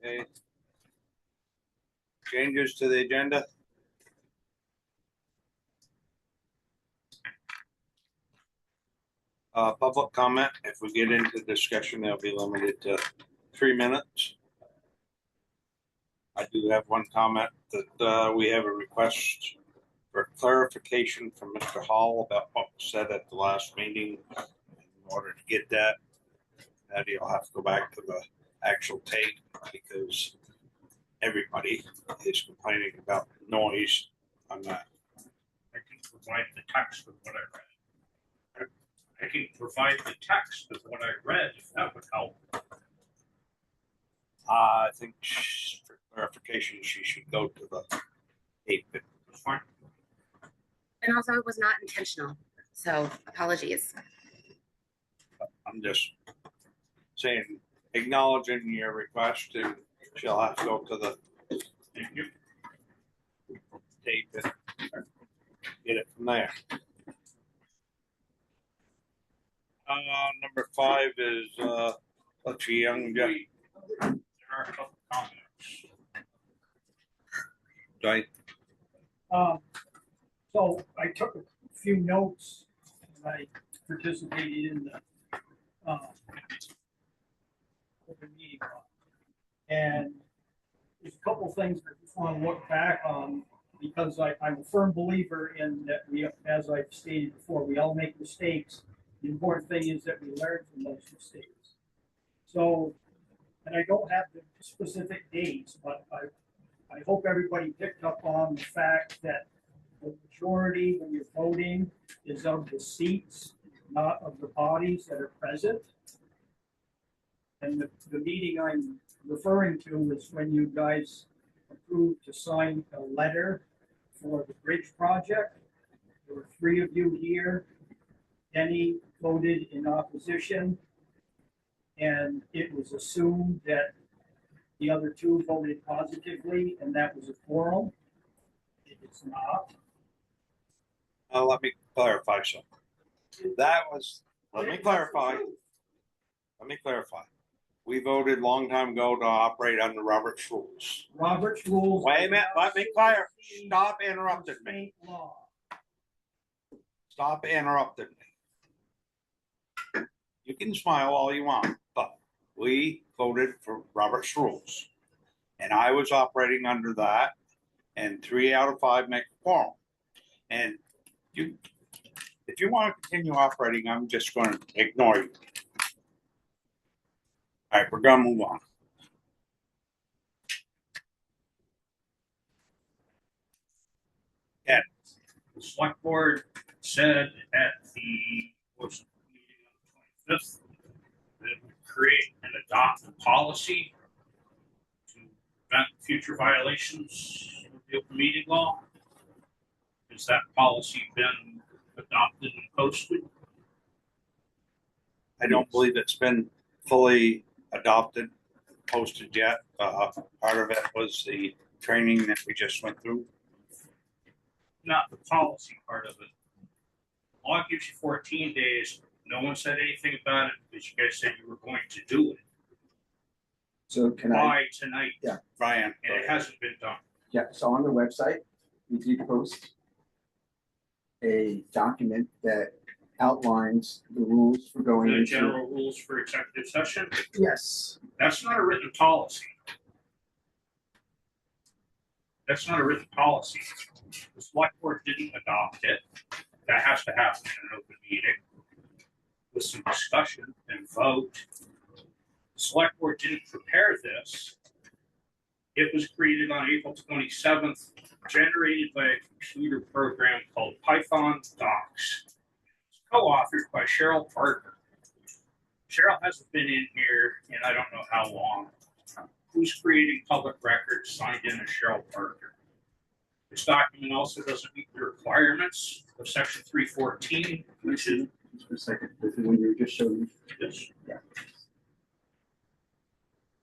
Okay. Changes to the agenda. Public comment. If we get into discussion, they'll be limited to 3 minutes. I do have one comment that we have a request for clarification from Mr. Hall about what was said at the last meeting. In order to get that, you'll have to go back to the actual tape because everybody is complaining about noise on that. I can provide the text of what I read. I can provide the text of what I read if that would help. I think for clarification, she should go to the tape. That's fine. And also, it was not intentional, so apologies. I'm just saying, acknowledging your request, and she'll have to go to the tape and get it from there. Number 5 is Let's Young Jeff. There are a couple comments. Right. So I took a few notes and I participated in the open meeting law. And there's a couple things I just want to look back on because I'm a firm believer in that we, as I've stated before, we all make mistakes. The important thing is that we learn from those mistakes. So, and I don't have the specific dates, but I hope everybody picked up on the fact that the majority when you're voting is of the seats, not of the bodies that are present. And the meeting I'm referring to is when you guys approved to sign a letter for the bridge project. There were 3 of you here. Denny voted in opposition, and it was assumed that the other 2 voted positively, and that was a quorum. It is not. Let me clarify something. Let me clarify. We voted a long time ago to operate under Robert's rules. Robert's rules. Wait a minute, let me clarify. Stop interrupting me. Law. Stop interrupting me. You can smile all you want, but we voted for Robert's rules. And I was operating under that, and 3 out of 5 make a quorum. And if you want to continue operating, I'm just going to ignore you. All right, we're going to move on. Yeah. The select board said at the meeting on the 25th that it would create and adopt a policy to prevent future violations of the open meeting law. Has that policy been adopted and posted? I don't believe it's been fully adopted, posted yet. Part of it was the training that we just went through. Not the policy part of it. Law gives you 14 days. No one said anything about it because you guys said you were going to do it. So can Why tonight? Yeah. Brian. And it hasn't been done. Yeah, so on the website, we do post a document that outlines the rules for going The into. general rules for executive session. Yes. That's not a written policy. That's not a written policy. The select board didn't adopt it. That has to happen in an open meeting with some discussion and vote. The select board didn't prepare this. It was created on April 27th, generated by a computer program called Python Docs. It's co-authored by Cheryl Parker. Cheryl hasn't been in here in I don't know how long. Who's creating public records signed in as Cheryl Parker? This document also doesn't meet the requirements of Section 314, which is Just for a second, this is when you were just showing. this. Yeah.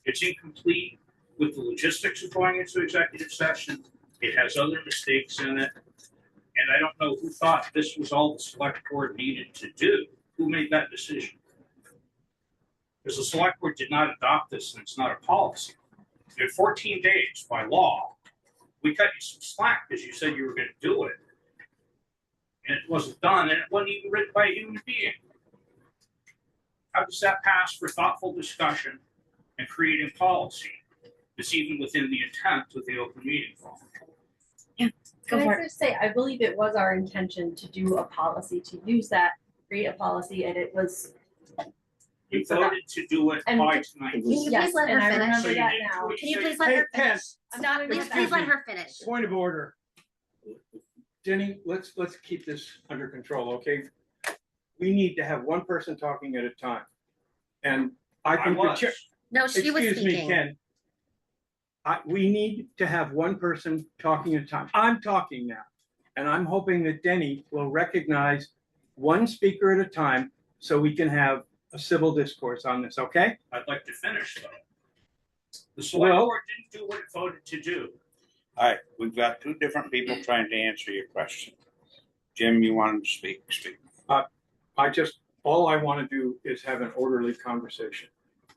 It's incomplete with the logistics of going into executive session. It has other mistakes in it. And I don't know who thought this was all the select board needed to do. Who made that decision? Because the select board did not adopt this and it's not a policy. In 14 days by law, we cut you some slack because you said you were going to do it. And it wasn't done, and it wasn't even written by a human being. How does that pass for thoughtful discussion and creating policy? It's even within the intent of the open meeting law. Go Can for I it. just say, I believe it was our intention to do a policy, to use that, create a policy, and it was. You voted to do it And- by tonight. It Can you Yes, please let and her I finish? remember So you that didn't do now. what Can you said. please let her finish? Stop, Please let her finish. Point of order. Denny, let's keep this under control, okay? We need to have one person talking at a time. And I I think the was. chair, No, she was excuse me, speaking. Ken. We need to have one person talking at a time. I'm talking now. And I'm hoping that Denny will recognize one speaker at a time so we can have a civil discourse on this, okay? I'd like to finish though. The select Well- board didn't do what it voted to do. All right, we've got two different people trying to answer your question. Jim, you wanted to speak? All I want to do is have an orderly conversation.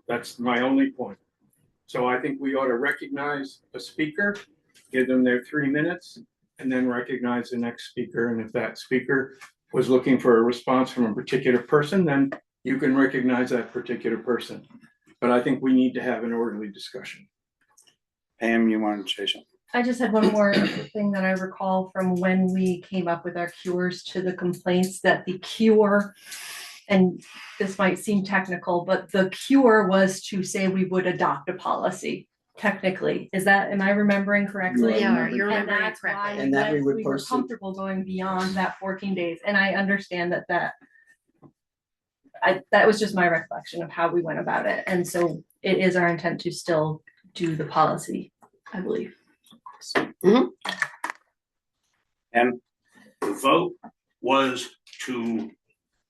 That's my only point. So I think we ought to recognize a speaker, give them their 3 minutes, and then recognize the next speaker. And if that speaker was looking for a response from a particular person, then you can recognize that particular person. But I think we need to have an orderly discussion. Pam, you wanted to say something? I just had one more thing that I recall from when we came up with our cures to the complaints, that the cure, and this might seem technical, but the cure was to say we would adopt a policy. Technically, am I remembering correctly? Yeah, you're And remembering that's why correctly. And that we would we were post it. comfortable going beyond that 14 days. And I understand that was just my recollection of how we went about it. And so it is our intent to still do the policy, I believe. And the vote was to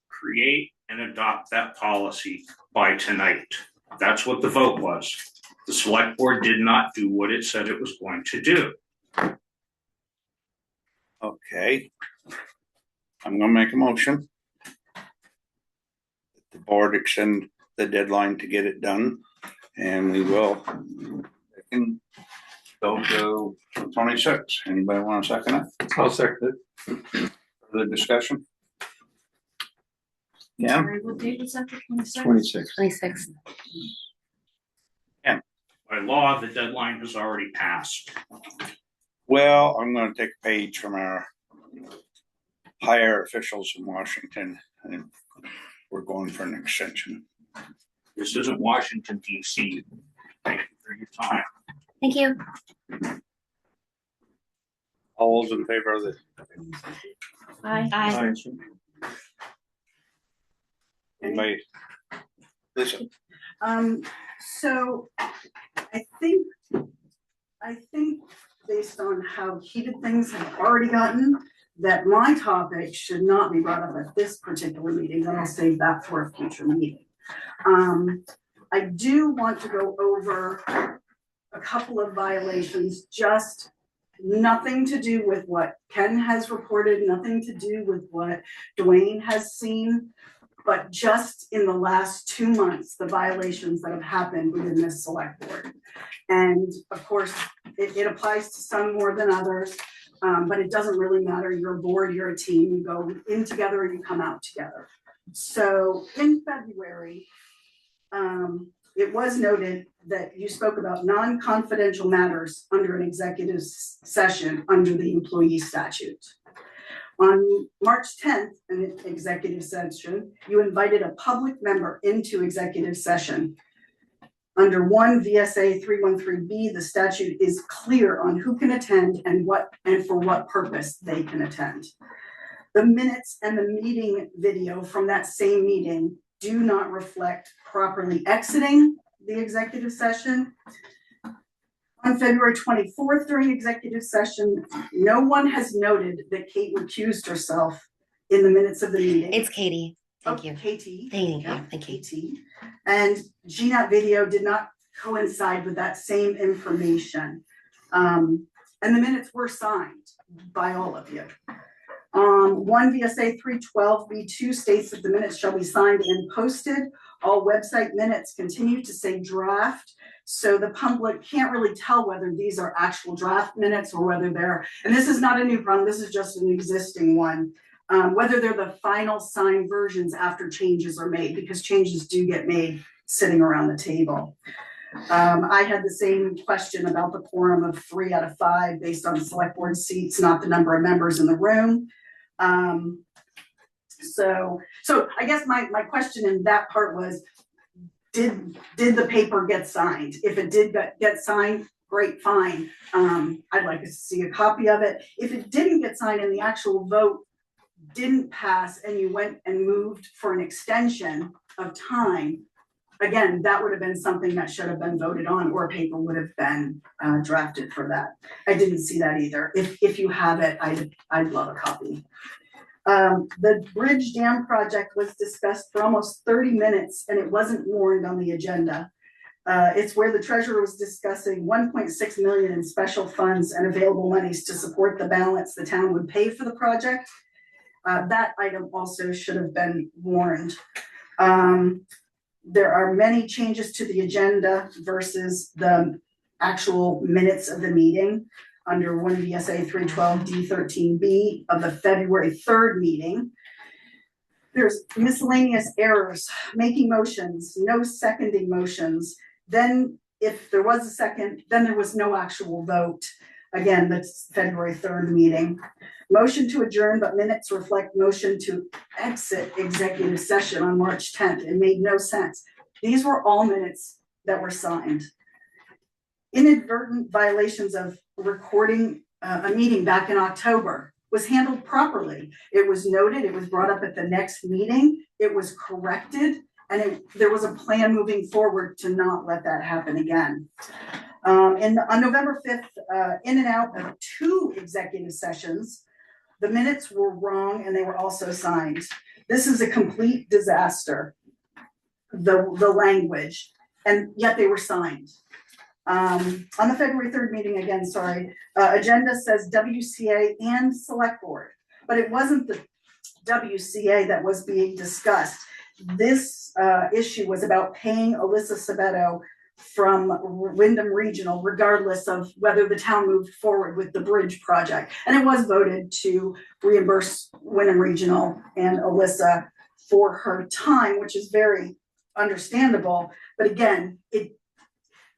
create and adopt that policy by tonight. That's what the vote was. The select board did not do what it said it was going to do. Okay. I'm gonna make a motion. The board extend the deadline to get it done, and we will. It can go to 26. Anybody want to second it? I'll second it. Further discussion? Yeah, Sorry, what date was that? 26. 26. By law, the deadline has already passed. well, I'm gonna take a page from our higher officials in Washington, and we're going for an extension. This isn't Washington, D.C. Thank you for your time. Thank you. All those in favor of the Aye. anybody? Lisa, So I think based on how heated things have already gotten, that my topic should not be brought up at this particular meeting, and I'll save that for a future meeting. I do want to go over a couple of violations, just nothing to do with what Ken has reported, nothing to do with what Dwayne has seen, but just in the last 2 months, the violations that have happened within this select board. And of course, it applies to some more than others, but it doesn't really matter. You're a board, you're a team, you go in together and you come out together. So in February, it was noted that you spoke about non-confidential matters under an executive session under the employee statute. On March 10th, in an executive session, you invited a public member into executive session. Under 1 VSA 313B, the statute is clear on who can attend and for what purpose they can attend. The minutes and the meeting video from that same meeting do not reflect properly exiting the executive session. On February 24th, during executive session, no one has noted that Kate recused herself in the minutes of the meeting. It's Katie. Thank you. Katie. Thank you. Yeah, Thank you. Katie. And GNAT video did not coincide with that same information. And the minutes were signed by all of you. One VSA 312B2 states that the minutes shall be signed and posted. All website minutes continue to say draft. So the public can't really tell whether these are actual draft minutes or whether they're, and this is not a new problem, this is just an existing one. Whether they're the final signed versions after changes are made, because changes do get made sitting around the table. I had the same question about the quorum of 3 out of 5 based on select board seats, not the number of members in the room. So I guess my question in that part was, did the paper get signed? If it did get signed, great, fine. I'd like to see a copy of it. If it didn't get signed and the actual vote didn't pass and you went and moved for an extension of time, again, that would have been something that should have been voted on, or a paper would have been drafted for that. I didn't see that either. If you have it, I'd love a copy. The bridge dam project was discussed for almost 30 minutes and it wasn't warned on the agenda. It's where the treasurer was discussing 1.6 million in special funds and available monies to support the balance the town would pay for the project. That item also should have been warned. There are many changes to the agenda versus the actual minutes of the meeting under 1 VSA 312D13B of the February 3rd meeting. There's miscellaneous errors, making motions, no seconding motions. Then if there was a second, then there was no actual vote. Again, that's February 3rd meeting. Motion to adjourn, but minutes reflect motion to exit executive session on March 10th. It made no sense. These were all minutes that were signed. Inadvertent violations of recording a meeting back in October was handled properly. It was noted, it was brought up at the next meeting, it was corrected, and there was a plan moving forward to not let that happen again. On November 5th, in and out of 2 executive sessions, the minutes were wrong and they were also signed. This is a complete disaster, the language, and yet they were signed. On the February 3rd meeting, again, sorry, agenda says WCA and Select Board, but it wasn't the WCA that was being discussed. This issue was about paying Alyssa Sabeto from Wyndham Regional, regardless of whether the town moved forward with the bridge project. And it was voted to reimburse Wyndham Regional and Alyssa for her time, which is very understandable. But again,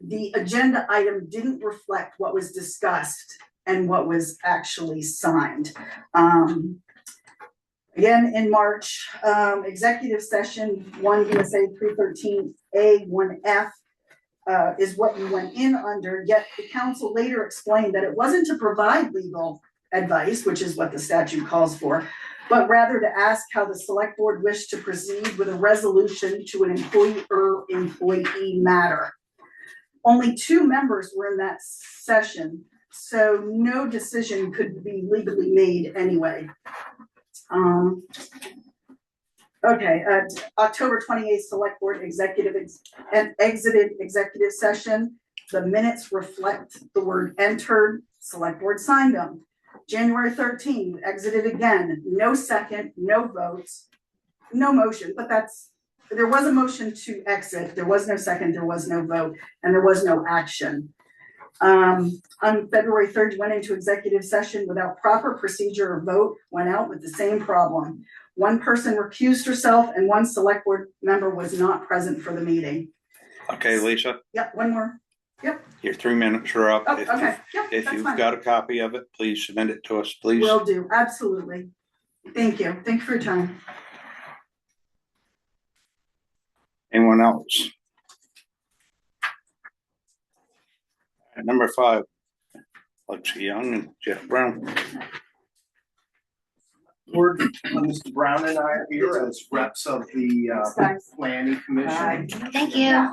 the agenda item didn't reflect what was discussed and what was actually signed. Again, in March, executive session 1 VSA 313A 1F is what you went in under, yet the council later explained that it wasn't to provide legal advice, which is what the statute calls for, but rather to ask how the select board wished to proceed with a resolution to an employer-employee matter. Only 2 members were in that session, so no decision could be legally made anyway. October 28th, Select Board exited executive session. The minutes reflect the word entered, Select Board signed them. January 13th, exited again, no second, no votes, no motion, but there was a motion to exit, there was no second, there was no vote, and there was no action. On February 3rd, went into executive session without proper procedure or vote, went out with the same problem. 1 person recused herself and 1 select board member was not present for the meeting. Okay, Lisa, Yep, 1 more. Yep. your 3 minutes are up. Oh, okay. Yep, If that's you've fine. got a copy of it, please submit it to us, please. Will do, absolutely. Thank you. Thank you for your time. Anyone else? Number 5, Lexi Young and Jeff Brown. Board, Mr. Brown and I are here as reps of the planning commission. Thank you.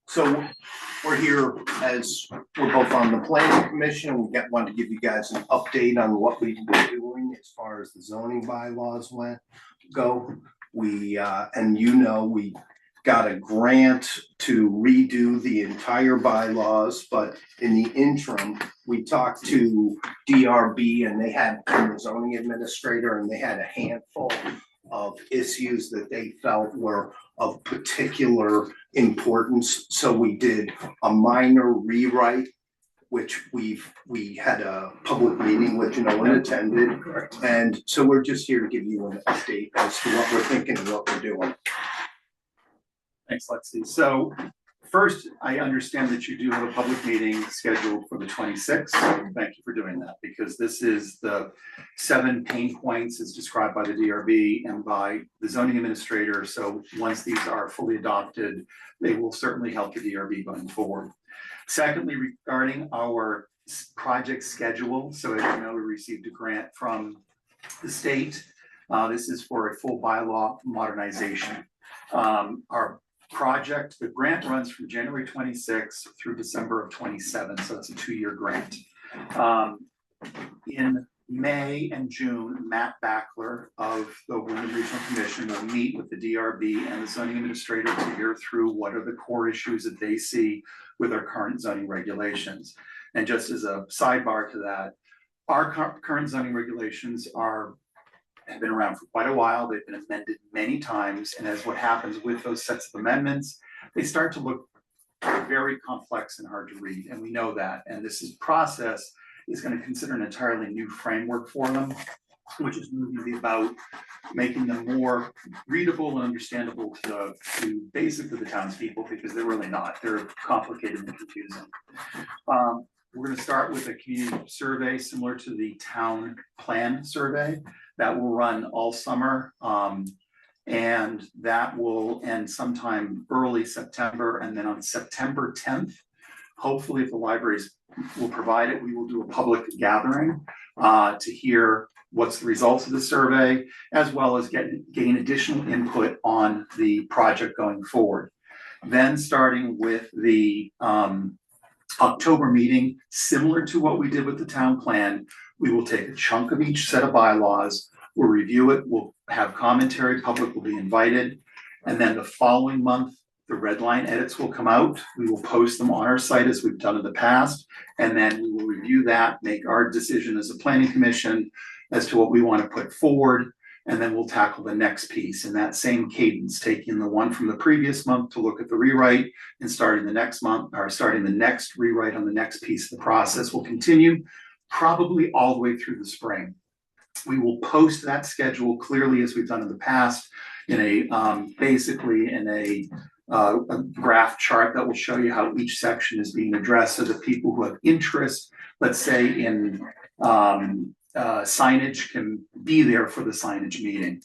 So we're here as we're both on the planning commission. We wanted to give you guys an update on what we've been doing as far as the zoning bylaws go. We got a grant to redo the entire bylaws, but in the interim, we talked to DRB and they had the zoning administrator and they had a handful of issues that they felt were of particular importance. So we did a minor rewrite, which we had a public meeting which no one attended. And so we're just here to give you an update as to what we're thinking and what we're doing. Thanks, Lexi. So first, I understand that you do have a public meeting scheduled for the 26th. Thank you for doing that, because this is the 7 pain points as described by the DRB and by the zoning administrator. So once these are fully adopted, they will certainly help the DRB going forward. Secondly, regarding our project schedule, so as you know, we received a grant from the state. This is for a full bylaw modernization. Our project, the grant runs from January 26th through December of 27, so it's a 2-year grant. In May and June, Matt Backler of the Wyndham Regional Commission will meet with the DRB and the zoning administrator to hear through what are the core issues that they see with our current zoning regulations. And just as a sidebar to that, our current zoning regulations have been around for quite a while. They've been amended many times. And as what happens with those sets of amendments, they start to look very complex and hard to read. And we know that. And this process is going to consider an entirely new framework for them, which is going to be about making them more readable and understandable to basically the townspeople, because they're really not. They're complicated and confusing. We're going to start with a community survey similar to the town plan survey that will run all summer. And that will end sometime early September. And then on September 10th, hopefully if the libraries will provide it, we will do a public gathering to hear what's the results of the survey, as well as gain additional input on the project going forward. Then starting with the October meeting, similar to what we did with the town plan, we will take a chunk of each set of bylaws, we'll review it, we'll have commentary, public will be invited, and then the following month, the red line edits will come out. We will post them on our site as we've done in the past, and then we will review that, make our decision as a planning commission as to what we want to put forward, and then we'll tackle the next piece in that same cadence, taking the one from the previous month to look at the rewrite and starting the next month, or starting the next rewrite on the next piece of the process. Will continue probably all the way through the spring. We will post that schedule clearly as we've done in the past in a basically in a graph chart that will show you how each section is being addressed, so that people who have interest, let's say in signage, can be there for the signage meeting.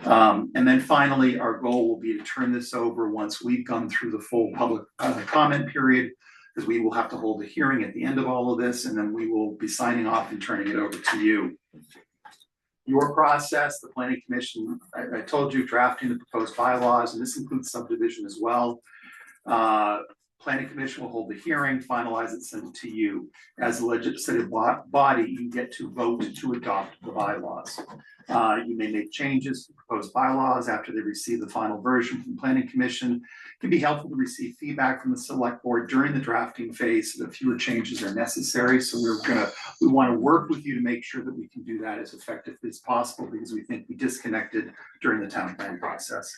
And then finally, our goal will be to turn this over once we've gone through the full public comment period, because we will have to hold a hearing at the end of all of this, and then we will be signing off and turning it over to you. Your process, the planning commission, I told you, drafting the proposed bylaws, and this includes subdivision as well. Planning commission will hold the hearing, finalize it, send it to you. As a legislative body, you get to vote to adopt the bylaws. You may make changes to proposed bylaws after they receive the final version from planning commission. It can be helpful to receive feedback from the select board during the drafting phase so that fewer changes are necessary. So we want to work with you to make sure that we can do that as effectively as possible, because we think we disconnected during the town plan process.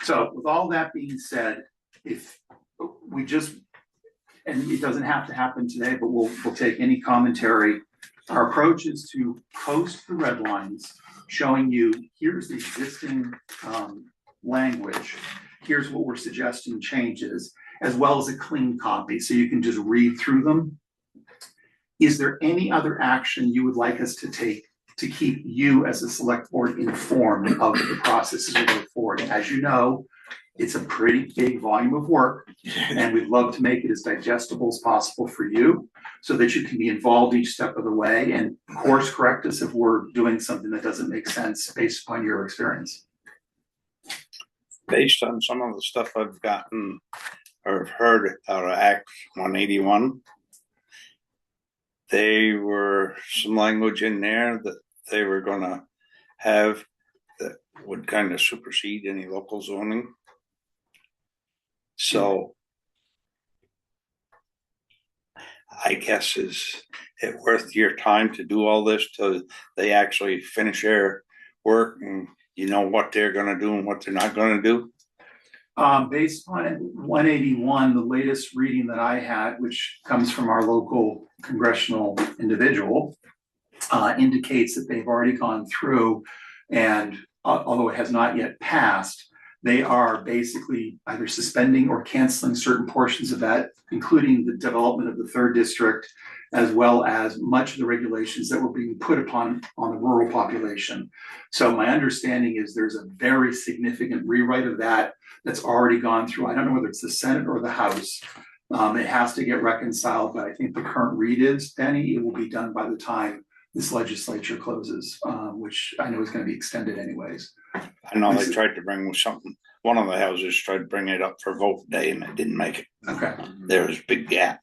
So with all that being said, if we just, and it doesn't have to happen today, but we'll take any commentary. Our approach is to post the red lines showing you, here's the existing language, here's what we're suggesting changes, as well as a clean copy, so you can just read through them. Is there any other action you would like us to take to keep you as a select board informed of the process as we go forward? As you know, it's a pretty big volume of work, and we'd love to make it as digestible as possible for you so that you can be involved each step of the way and course correct us if we're doing something that doesn't make sense based upon your experience. Based on some of the stuff I've gotten or heard out of Act 181, there were some language in there that they were going to have that would kind of supersede any local zoning. So I guess is it worth your time to do all this till they actually finish their work and you know what they're gonna do and what they're not gonna do? Based on 181, the latest reading that I had, which comes from our local congressional individual, indicates that they've already gone through and although it has not yet passed, they are basically either suspending or canceling certain portions of that, including the development of the third district, as well as much of the regulations that were being put upon on the rural population. So my understanding is there's a very significant rewrite of that that's already gone through. I don't know whether it's the Senate or the House. It has to get reconciled, but I think the current read is, Danny, it will be done by the time this legislature closes, which I know is going to be extended anyways. I know they tried to bring something, one of the houses tried to bring it up for vote day and it didn't make it. Okay. There was a big gap.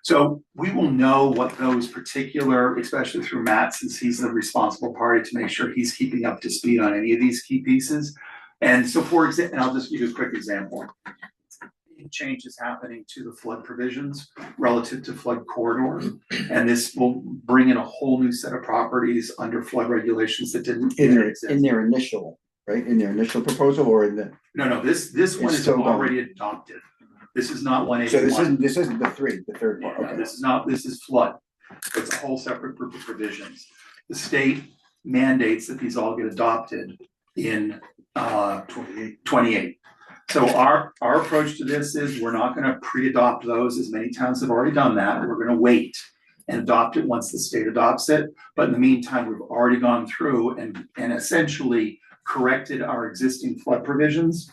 So we will know what those particular, especially through Matt, since he's the responsible party to make sure he's keeping up to speed on any of these key pieces. And so for example, and I'll just give you a quick example. Changes happening to the flood provisions relative to flood corridor. And this will bring in a whole new set of properties under flood regulations that didn't exist. In their initial, right? In their initial proposal or in the? No, this one is already adopted. This is not 181. So this isn't the third part. No, Okay. this is flood. It's a whole separate group of provisions. The state mandates that these all get adopted in 28. So our approach to this is we're not gonna pre-adopt those, as many towns have already done that. We're gonna wait and adopt it once the state adopts it. But in the meantime, we've already gone through and essentially corrected our existing flood provisions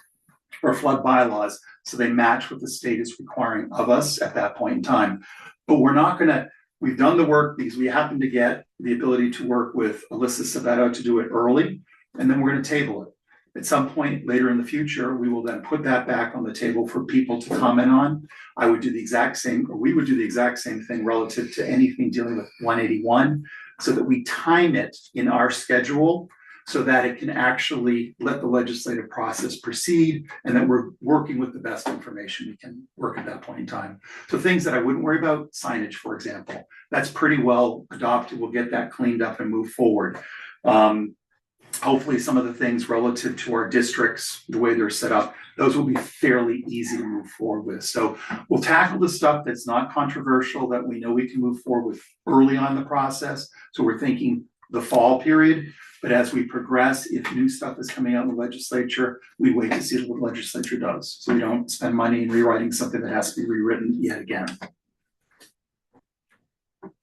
or flood bylaws so they match what the state is requiring of us at that point in time. But we've done the work because we happen to get the ability to work with Alyssa Savetto to do it early, and then we're gonna table it. At some point later in the future, we will then put that back on the table for people to comment on. We would do the exact same thing relative to anything dealing with 181, so that we time it in our schedule so that it can actually let the legislative process proceed and that we're working with the best information we can work at that point in time. So things that I wouldn't worry about, signage, for example, that's pretty well adopted. We'll get that cleaned up and move forward. Hopefully some of the things relative to our districts, the way they're set up, those will be fairly easy to move forward with. So we'll tackle the stuff that's not controversial that we know we can move forward with early on in the process. So we're thinking the fall period, but as we progress, if new stuff is coming out in the legislature, we wait to see what the legislature does. So we don't spend money in rewriting something that has to be rewritten yet again.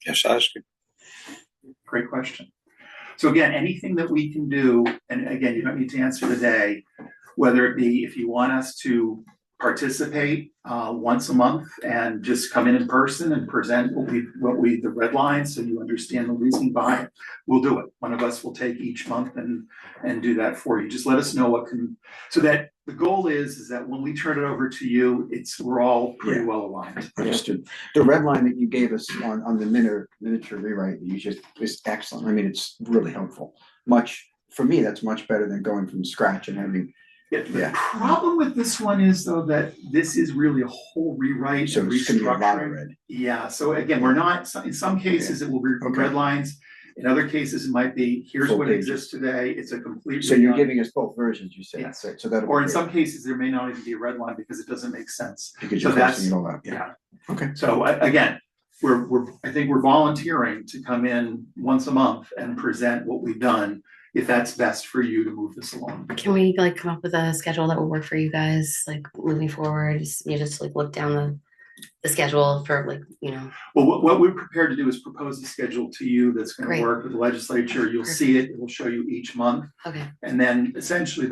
Yes, ask it. Great question. So again, anything that we can do, and again, you don't need to answer today, whether it be if you want us to participate once a month and just come in person and present the red lines so you understand the reasoning behind it, we'll do it. One of us will take each month and do that for you. Just let us know so that the goal is that when we turn it over to you, we're all pretty well aligned. Understood. The red line that you gave us on the miniature rewrite, is excellent. I mean, it's really helpful. For me, that's much better than going from scratch and having. The problem with this one is though that this is really a whole rewrite. So it's gonna be a lot of red. Yeah, so again, we're not, in some cases it will be red lines. In other cases, it might be, here's what exists today, it's a complete. So you're giving us both versions, you said. Yes. So that. Or in some cases, there may not even be a red line because it doesn't make sense. So that's. Yeah. Okay. So again, I think we're volunteering to come in once a month and present what we've done, if that's best for you to move this along. Can we come up with a schedule that will work for you guys, moving forward? Just look down the schedule for Well, what we're prepared to do is propose a schedule to you that's going to work with the legislature. You'll see it. It will show you each month. Okay. And then essentially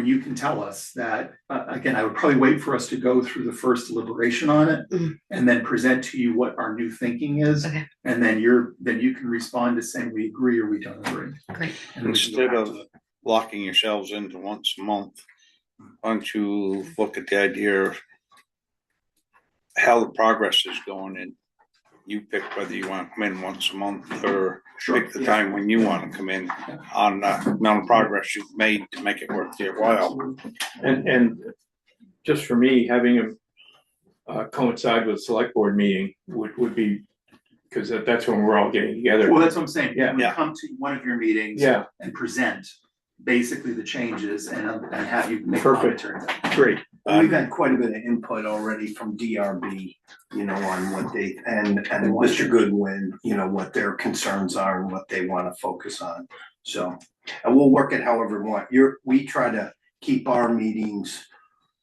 you can tell us that, again, I would probably wait for us to go through the first deliberation on it and then present to you what our new thinking is. Okay. And then you can respond to saying we agree or we don't agree. Great. Instead of locking yourselves into once a month, why don't you look at the idea of how the progress is going and you pick whether you want to come in once a month or pick the time when you want to come in on the amount of progress you've made to make it worth your while. And just for me, having them coincide with a select board meeting would be, because that's when we're all getting together. Well, that's what I'm saying. Yeah. We come to one of your meetings. Yeah. And present basically the changes and have you make Perfect. commentary. Great. We've had quite a bit of input already from DRB, you know, on what they, and Mr. Goodwin, you know, what their concerns are and what they want to focus on. So, and we'll work it however we want. We try to keep our meetings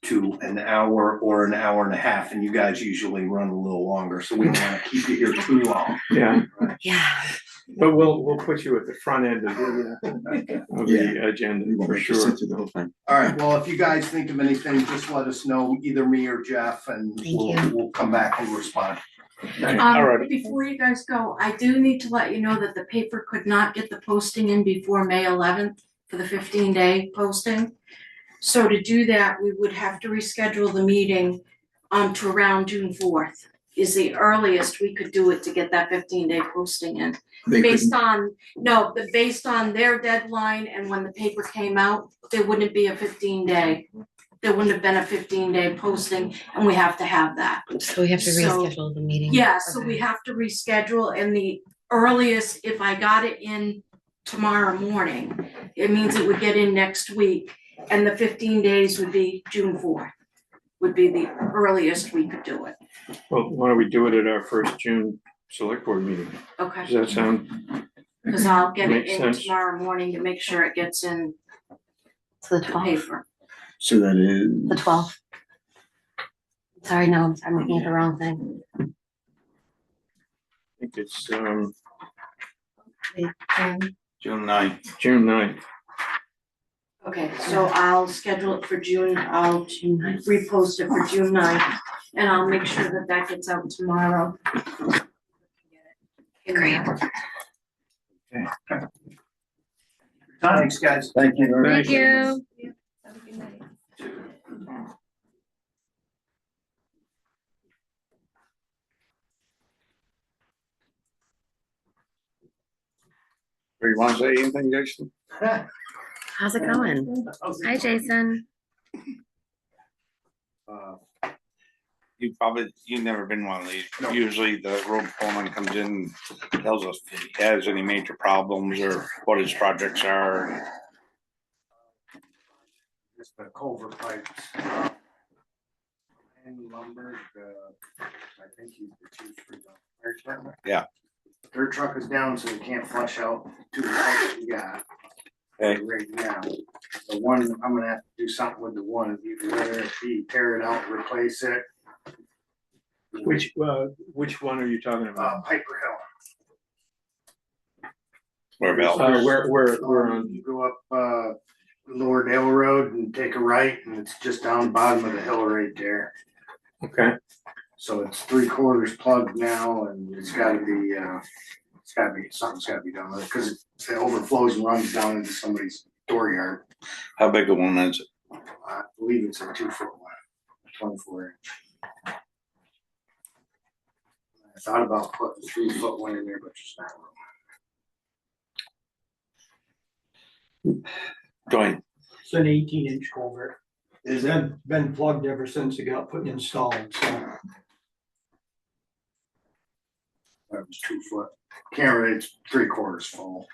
to an hour or an hour and a half, and you guys usually run a little longer, so we don't want to keep you here too long. Yeah, Yeah. but we'll put you at the front end of the agenda We won't for make you sure. sit through the whole thing. All right, well, if you guys think of anything, just let us know, either me or Jeff, and Thank you. we'll come back and respond. All right. Before you guys go, I do need to let you know that the paper could not get the posting in before May 11th for the 15-day posting. So to do that, we would have to reschedule the meeting to around June 4th is the earliest we could do it to get that 15-day posting in. Based on their deadline and when the paper came out, there wouldn't be a 15-day. There wouldn't have been a 15-day posting, and we have to have that. So we have to So- reschedule the meeting. Yeah, so Okay. we have to reschedule, and the earliest, if I got it in tomorrow morning, it means it would get in next week, and the 15 days would be June 4th, would be the earliest we could do it. Well, why don't we do it at our first June select board meeting? Okay, Does that sound? because I'll get it Makes in sense. tomorrow morning to make sure it gets in So the the 12th. paper. So that is. The 12th. Sorry, no, I'm looking at the wrong thing. I think it's June 9th. June 9th. Okay, so I'll schedule it for June, I'll repost it for June 9th, and I'll make sure that that gets out tomorrow. Great. Thanks, guys. Thank you very much. Thank you. Have a good night. Do you want to say anything, Jason? How's it going? Hi, Jason. You've never been one of these. Usually the road foreman comes in, tells us if he has any major problems or what his projects are. Just the culvert pipes. And lumber, I think he's the chief for the fire department. Yeah. Their truck is down, so they can't flush out two pipes we got. Okay. Right now, the one, I'm gonna have to do something with the one, either whether it be tear it out, replace it. Which one are you talking about? Piper Hill. Where else? We're on. You go up, Lower Dale Road and take a right, and it's just down the bottom of the hill right there. Okay. So it's 3/4 plugged now, and it's gotta be, something's gotta be done with it, cause it overflows and runs down into somebody's dooryard. How big a one is it? I believe it's a 2-foot one, 24-inch. I thought about putting a 3-foot one in there, but just not room. Join. It's an 18-inch culvert. It's been plugged ever since it got installed, so. That was 2-foot. Camera, it's 3/4 full.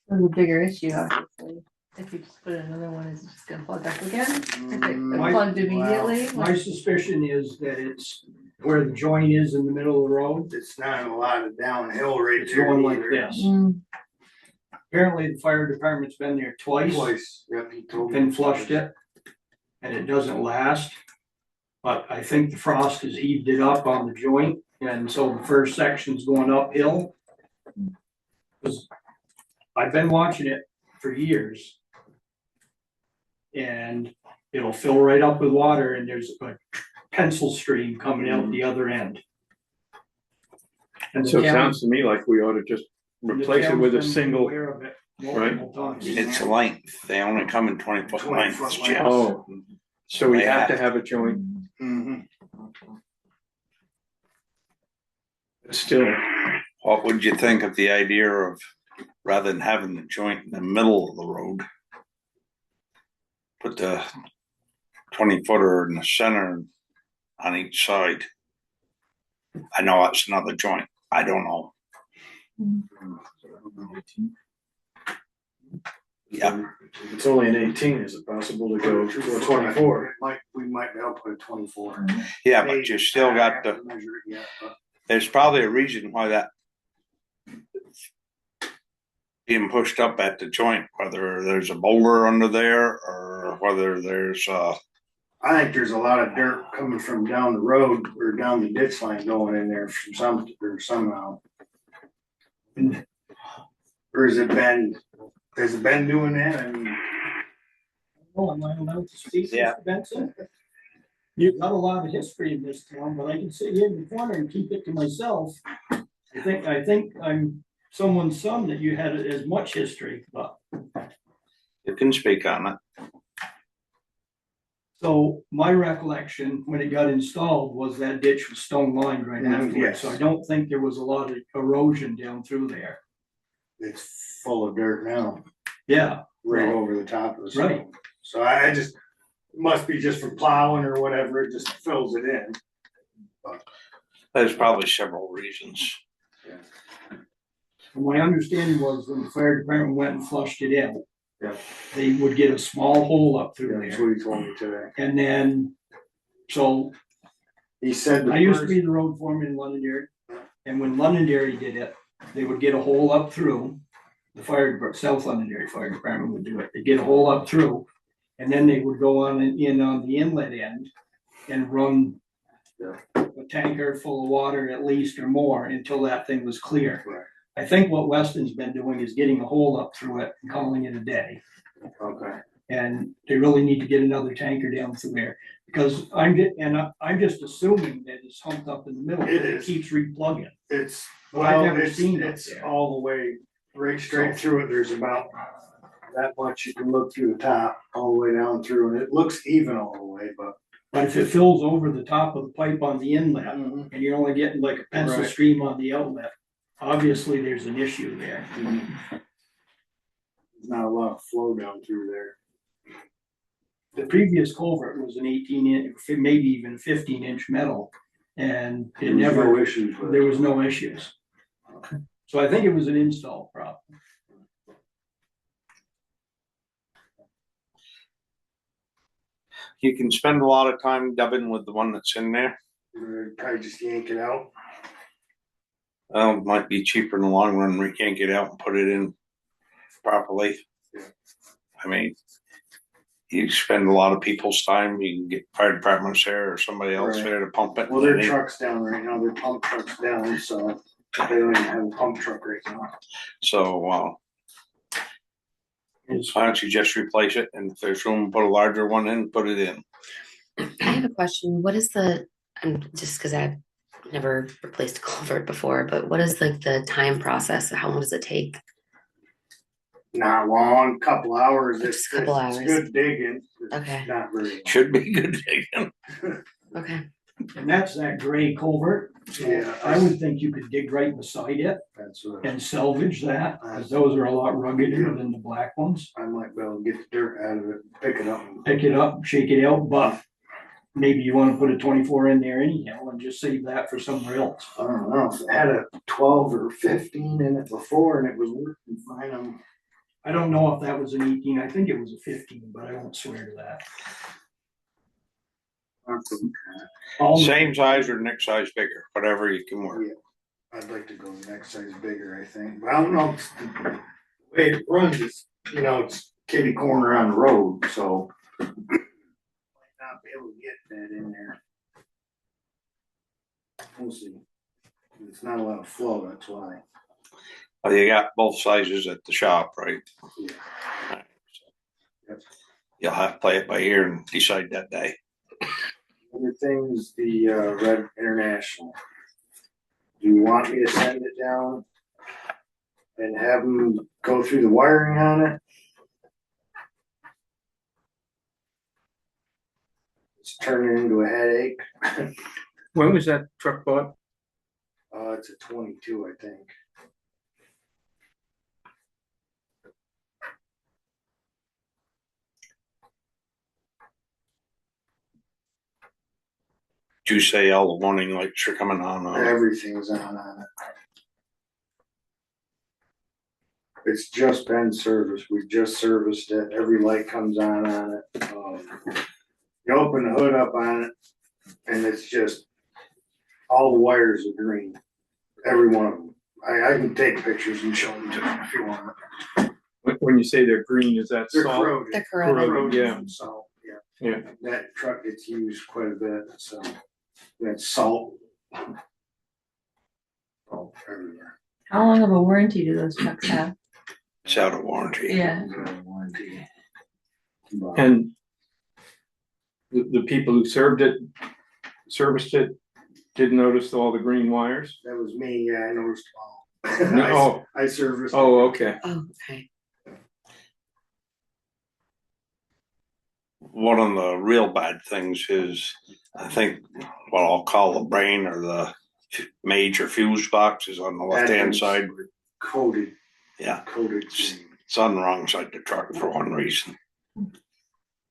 It was a bigger issue, obviously. If you just put another one, is it just gonna plug up again? If it plugged immediately? My suspicion is that it's where the joint is in the middle of the road. It's not a lot of downhill right It's there going like either. this. Mm, Apparently, the fire department's been there twice. Yep, he told me. And flushed it, and it doesn't last. But I think the frost has heaved it up on the joint, and so the first section's going uphill. 'Cause I've been watching it for years. And it'll fill right up with water, and there's a pencil stream coming out the other end. And the So it town- sounds to me like we ought to just the replace it town's with a been single. aware of it multiple times. It's length. They only come in 20-foot 20-foot lengths, length. Jim. Oh, so we They have to have- have a joint. Mhm. Still, What would you think of the idea of, rather than having the joint in the middle of the road, put the 20-footer in the center on each side. I know that's another joint. I don't know. Yeah. If it's only an 18, is it possible to go to a 24? We might be able to put a 24. Yeah, but you still got the, Measure it yet, but there's probably a reason why that being pushed up at the joint, whether there's a boulder under there or whether there's I think there's a lot of dirt coming from down the road or down the ditch line going in there from somehow. Or has it been doing that? I mean, Oh, am I allowed to speak, Yeah. Mr. Benson? You've got a lot of history in this town, but I can sit here in the corner and keep it to myself. I think I'm someone's son that you had as much history, but. you can speak on it. So my recollection, when it got installed, was that ditch was stone lined right afterwards, yes. so I don't think there was a lot of erosion down through there. it's full of dirt now, Yeah, right over the top of the Right. stone. So I just, it must be just from plowing or whatever, it just fills it in. There's probably several reasons. my understanding was when the fire department went and flushed it out. Yeah. They would get a small hole up through That's there, what he told me today. and then, so He said the I used to first- be the road foreman in Londonderry, and when Londonderry did it, they would get a hole up through. The South Londonderry Fire Department would do it, they'd get a hole up through, and then they would go on and in on the inlet end and run a tanker full of water at least or more until that thing was clear. Right. I think what Weston's been doing is getting a hole up through it and calling it a day. Okay. And they really need to get another tanker down through there, because I'm just assuming that it's humped up in the middle, It it is. keeps replugging. It's, Well, I've well, never it's, seen it it's there. all the way, right straight through it, there's about that much you can look through the top, all the way down through, and it looks even all the way, but. But if it fills over the top of the pipe on the inlet, and you're only getting like a pencil Right. stream on the outlet, obviously there's an issue there. There's not a lot of flow down through there. The previous culvert was an 18-inch, maybe even 15-inch metal, and it There's never, no issues with it. there was no issues. So I think it was an install problem. You can spend a lot of time dubbing with the one that's in there. Probably just yank it out. Might be cheaper in the long run. We can't get out and put it in properly. Yeah. I mean, you spend a lot of people's time. You can get fire departments there or somebody else Right. there to pump it. Well, their truck's down right now, their pump truck's down, so they don't even have a pump truck right now. So, why don't you just replace it? And if there's room, put a larger one in, put it in. I have a question. What is just because I've never replaced a culvert before, but what is like the time process? How long does it take? Not long, couple hours, Just a couple it's hours. good digging. It's Okay. Not very long. Should be good digging. Okay. And that's that gray culvert. So Yeah. I would think you could dig right beside it That's what and salvage that, because those are a lot ruggeder than the black ones. I might be able to get the dirt out of it, pick it up. Pick it up, shake it out, but maybe you wanna put a 24 in there anyhow and just save that for somewhere else. I don't know, if it had a 12 or 15 in it before and it was working fine, I don't know if that was an 18, I think it was a 15, but I won't swear to that. Same size or next size bigger, whatever you can work. I'd like to go next size bigger, I think, but I don't know, it's the way it runs, it's, it's kitty corner on the road, so. Might not be able to get that in there. We'll see. It's not a lot of flow, that's why. Well, you got both sizes at the shop, right? Yeah. Alright, so Yep. you'll have to play it by ear and decide that day. Other things, the Red International. Do you want me to send it down and have them go through the wiring on it? It's turning into a headache. When was that truck bought? It's a 22, I think. Did you say all the warning lights are coming on? Everything's on it. It's just been serviced. We just serviced it. Every light comes on it. You open the hood up on it and it's just, all the wires are green. Every one of them. I can take pictures and show them to them if you want. When you say they're green, is that They're salt? corroded. They're corroded. Corroded, yeah. From salt, yeah. Yeah. That truck gets used quite a bit, so that's salt. Salt everywhere. How long of a warranty do those trucks have? It's out of warranty. Yeah. Warranty. And the people who serviced it, didn't notice all the green wires? That was me, yeah, I noticed all. No. I serviced. Oh, okay. Oh, okay. One of the real bad things is, I think, what I'll call the brain or the major fuse box is on the left-hand side. Coated. Yeah. Coated. It's on the wrong side of the truck for one reason.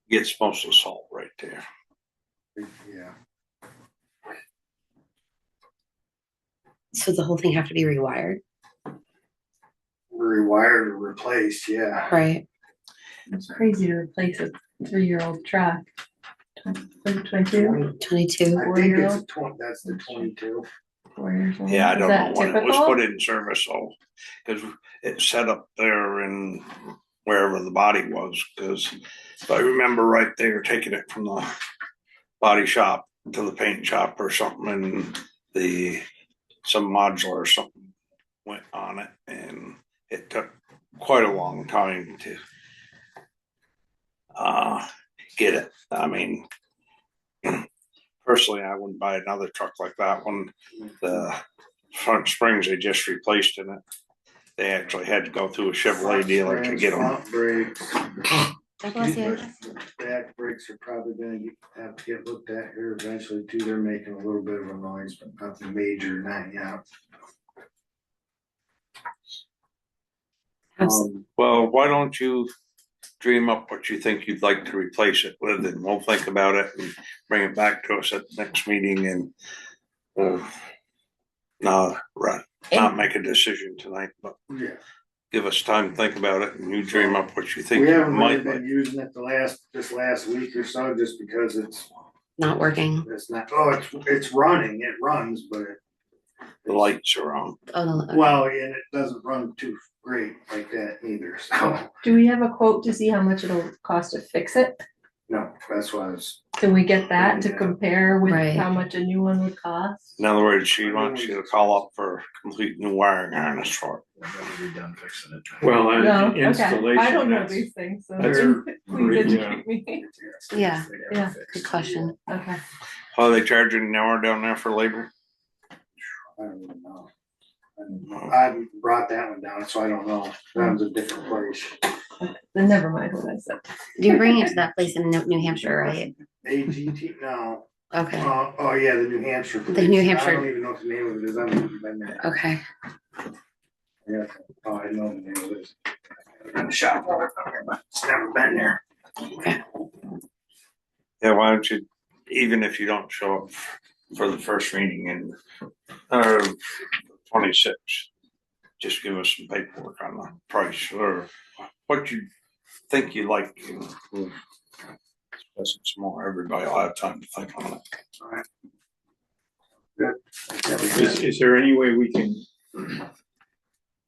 Gets most of the salt right there. Yeah. So the whole thing have to be rewired, Rewired or replaced, yeah. right? It's crazy to replace a 3-year-old truck. 22, 22. I think it's 4-year-old? a 20, that's the 22. 4 years old. Yeah, I Is don't that know when it was typical? put in service, so, because it's set up there in wherever the body was, because if I remember right, they were taking it from the body shop to the paint shop or something, and some modular or something went on it, and it took quite a long time to get it. I mean, personally, I wouldn't buy another truck like that one. The front springs they just replaced in it, they actually had to go through a Chevrolet dealer to get them. Front brakes. God bless you. Back brakes are probably gonna have to get looked at here eventually too. They're making a little bit of a noise, but nothing major, not yet. Well, why don't you dream up what you think you'd like to replace it with, and we'll think about it and bring it back to us at the next meeting, and we'll not make a decision tonight, but Yeah. give us time to think about it, and you dream up what you think We you haven't really might like. been using it this last week or so, just because it's Not working. not, it's running, it runs, but The lights are on. Oh, no. well, and it doesn't run too great like that either, so, Do we have a quote to see how much it'll cost to fix it? no, that's why I was. Can we get that to Yeah. compare with Right. how much a new one would cost? In other words, she wants you to call up for complete new wiring harness for it. Well, and No, okay. installation. I don't know that's- these things, so that's please yeah. educate me. Yeah. Yeah. Good question. Okay. Are they charging an hour down there for labor? I don't even know. I haven't brought that one down, so I don't know. That was a different place. Then never mind what I said. You're bringing it to that place in New Hampshire, right? AGT, no. Okay. Oh, yeah, the New Hampshire. The place. New I Hampshire. don't even know what the name of it is. I've never been there. Okay. Yeah. Oh, I know the name of it. I've been in the shop, but it's never been there. Yeah, why don't you, even if you don't show up for the first meeting in 26, just give us some paperwork on the price or what you think you like. And we'll discuss it some more. Everybody will have time to think on it. All right. Good. Is there any way we can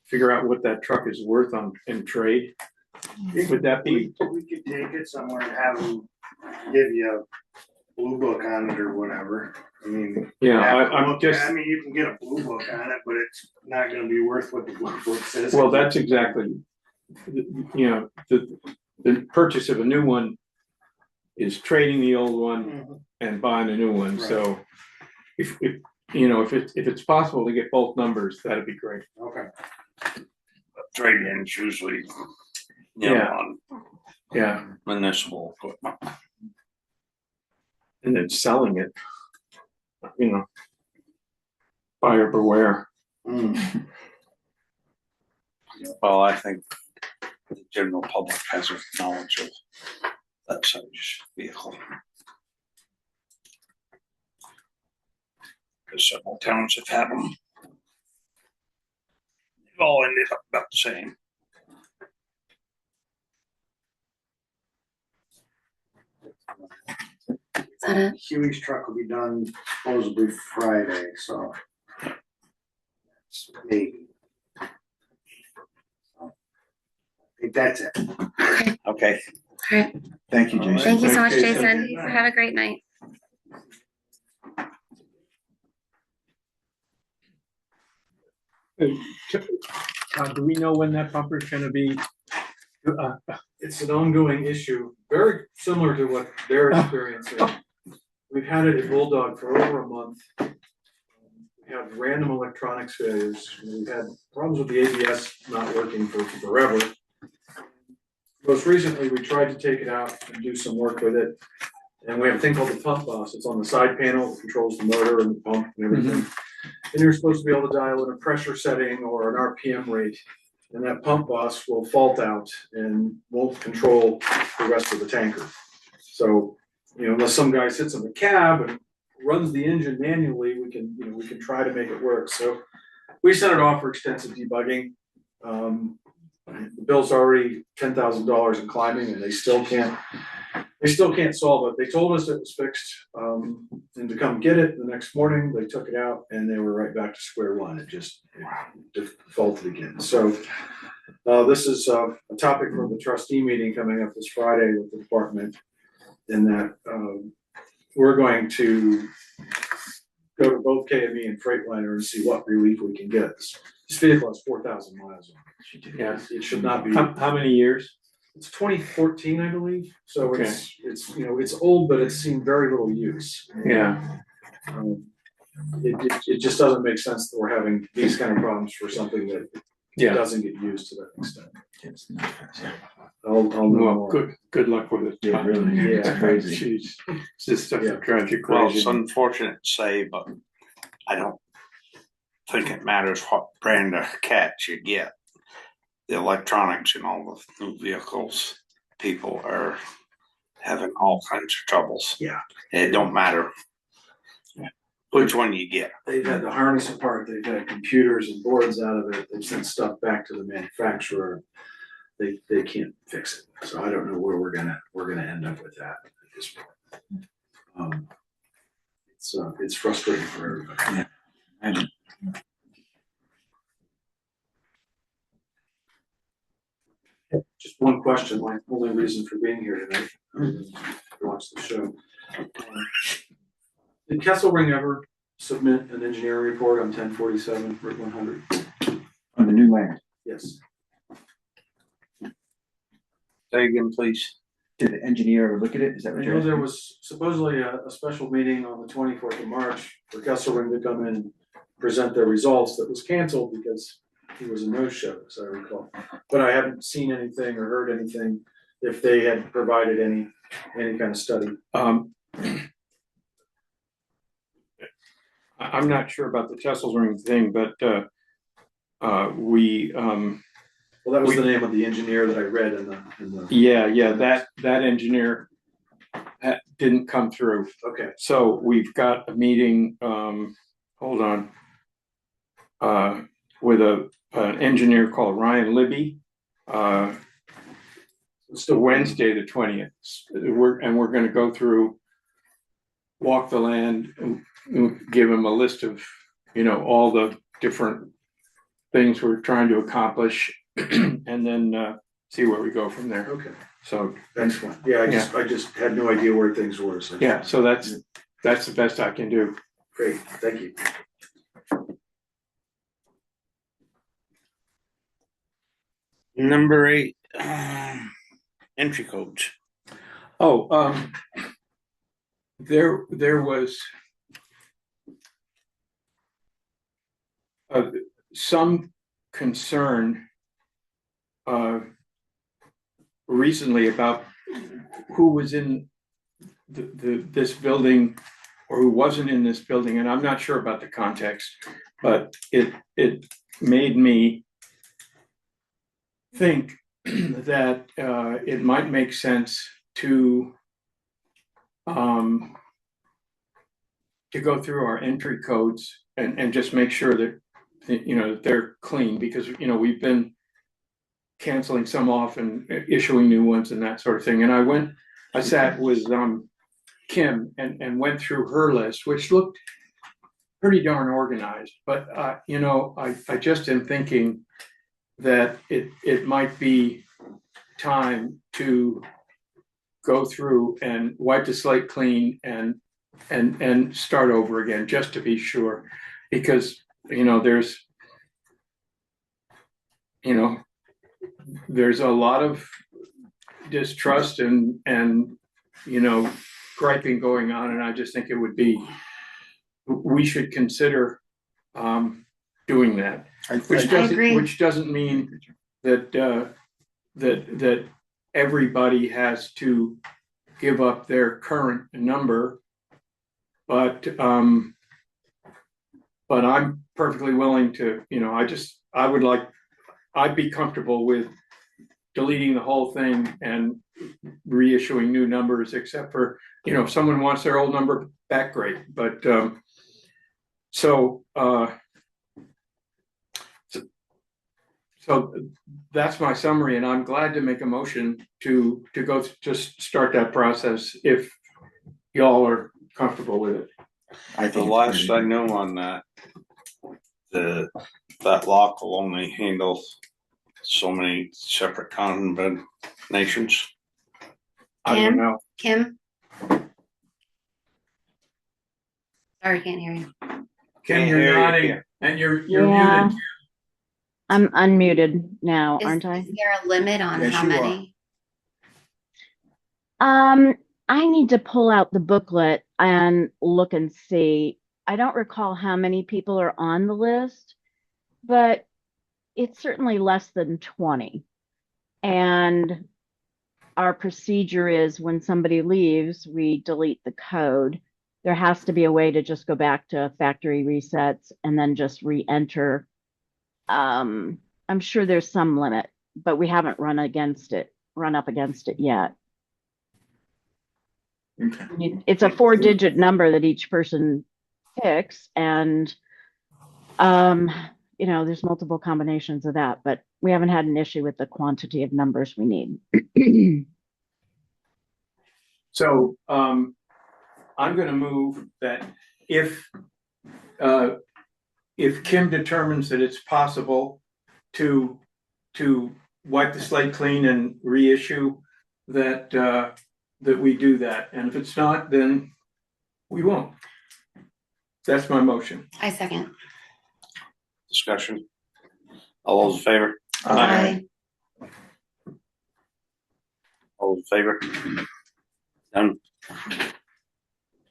figure out what that truck is worth in trade? Would that be? We could take it somewhere and have them give you a blue book on it or whatever. I mean. Yeah, I I'm mean, you can get a blue book on it, but it's not gonna be worth what the blue book says. well, that's exactly, the purchase of a new one is trading the old one Mhm. and buying a new one, Right. so if it's possible to get both numbers, that'd be great. Okay. Trade-ins usually, Yeah. on Yeah, municipal equipment. and then selling it, buyer beware. Mm. Well, I think the general public has a knowledge of that such vehicle. because several towns have had them. They've all ended up about the same. Is that it? Huey's truck will be done supposedly Friday, so. Maybe. So, I think that's it. Okay. All right. Thank you, All right. Jason. Thank you so Thanks, much, Jason. Jason. Have a great night. Do we know when that bumper is gonna be? It's an ongoing issue, very similar to what they're experiencing. We've had it at Bulldog for over a month. We have random electronics failures. We've had problems with the ABS not working for forever. Most recently, we tried to take it out and do some work with it. And we have a thing called the pump boss. It's on the side panel, it controls the motor and the pump and everything. And you're supposed to be able to dial in a pressure setting or an RPM rate. And that pump boss will fault out and won't control the rest of the tanker. So, unless some guy sits in the cab and runs the engine manually, we can try to make it work. So we sent it off for extensive debugging. The bill's already $10,000 in climbing, and they still can't solve it. They told us it was fixed, and to come get it the next morning. They took it out, and they were right back to square one. It defaulted again. So this is a topic for the trustee meeting coming up this Friday with the department, in that we're going to go to both KME and Freightliner and see what relief we can get. This vehicle has 4,000 miles on it. Yeah, it should not be. How many years? It's 2014, I believe. So Okay. it's old, but it's seen very little use. Yeah. It just doesn't make sense that we're having these kind of problems for something that doesn't get used to that extent. I'll know more. Good luck with it. Yeah, really. Yeah. Crazy. Jeez. It's just stuff that drives you Well, crazy. it's unfortunate to say, but I don't think it matters what brand of cat you get. The electronics in all the new vehicles, people are having all kinds of troubles. Yeah. It don't matter which one you get. They've had the harness apart, they've had computers and boards out of it, they've sent stuff back to the manufacturer. They can't fix it. So I don't know where we're gonna end up with that at this point. It's frustrating for everybody. Yeah. Just one question, my only reason for being here tonight, to watch the show. Did Kesselring ever submit an engineering report on 1047 Route 100? On the new land, Yes. Say again, please. did the engineer ever look at it? Is that I what know you're there asking? was supposedly a special meeting on the 24th of March for Kesselring to come in and present their results that was canceled because he was a no-show, as I recall. But I haven't seen anything or heard anything if they had provided any kind of study. I'm not sure about the Tessel's ring thing, but we Well, that was the name of the engineer that I read in the. yeah, that engineer didn't come through. Okay. So we've got a meeting, hold on, with an engineer called Ryan Libby. It's the Wednesday, the 20th. We're gonna go through, walk the land, and give him a list of, all the different things we're trying to accomplish, and then see where we go from there. Okay. So Excellent. Yeah, I just had no idea where things were. So yeah, so that's the best I can do. great. Thank you. Number 8, entry codes. Oh, there was some concern recently about who was in this building or who wasn't in this building, and I'm not sure about the context, but it made me think that it might make sense to to go through our entry codes and just make sure that, you know, that they're clean, because, you know, we've been canceling some off and issuing new ones and that sort of thing. And I sat with Kim and went through her list, which looked pretty darn organized. But you know, I just am thinking that it might be time to go through and wipe the slate clean and start over again, just to be sure, because you know there's a lot of distrust and you know griping going on, and I just think we should consider doing that, which doesn't mean that that everybody has to give up their current number, but I'm perfectly willing to, you know, I'd be comfortable with deleting the whole thing and reissuing new numbers, except for, you know, if someone wants their old number back, great. But so that's my summary, and I'm glad to make a motion to go just start that process if y'all are comfortable with it. The last I know on that, that lock will only handle so many separate combinations. I don't know. Kim? Sorry, can't hear you. Kim, you're nodding, and you're muted. I'm unmuted now, aren't I? Is there a limit on how many? I need to pull out the booklet and look and see. I don't recall how many people are on the list, but it's certainly less than 20. And our procedure is when somebody leaves, we delete the code. There has to be a way to just go back to factory resets and then just re-enter. I'm sure there's some limit, but we haven't run up against it yet. Okay. It's a 4-digit number that each person picks, and you know, there's multiple combinations of that, but we haven't had an issue with the quantity of numbers we need. So I'm going to move that if Kim determines that it's possible to wipe the slate clean and reissue, that we do that, and if it's not, then we won't. That's my motion. I second. Discussion. All those in favor? Aye. All those in favor? Done.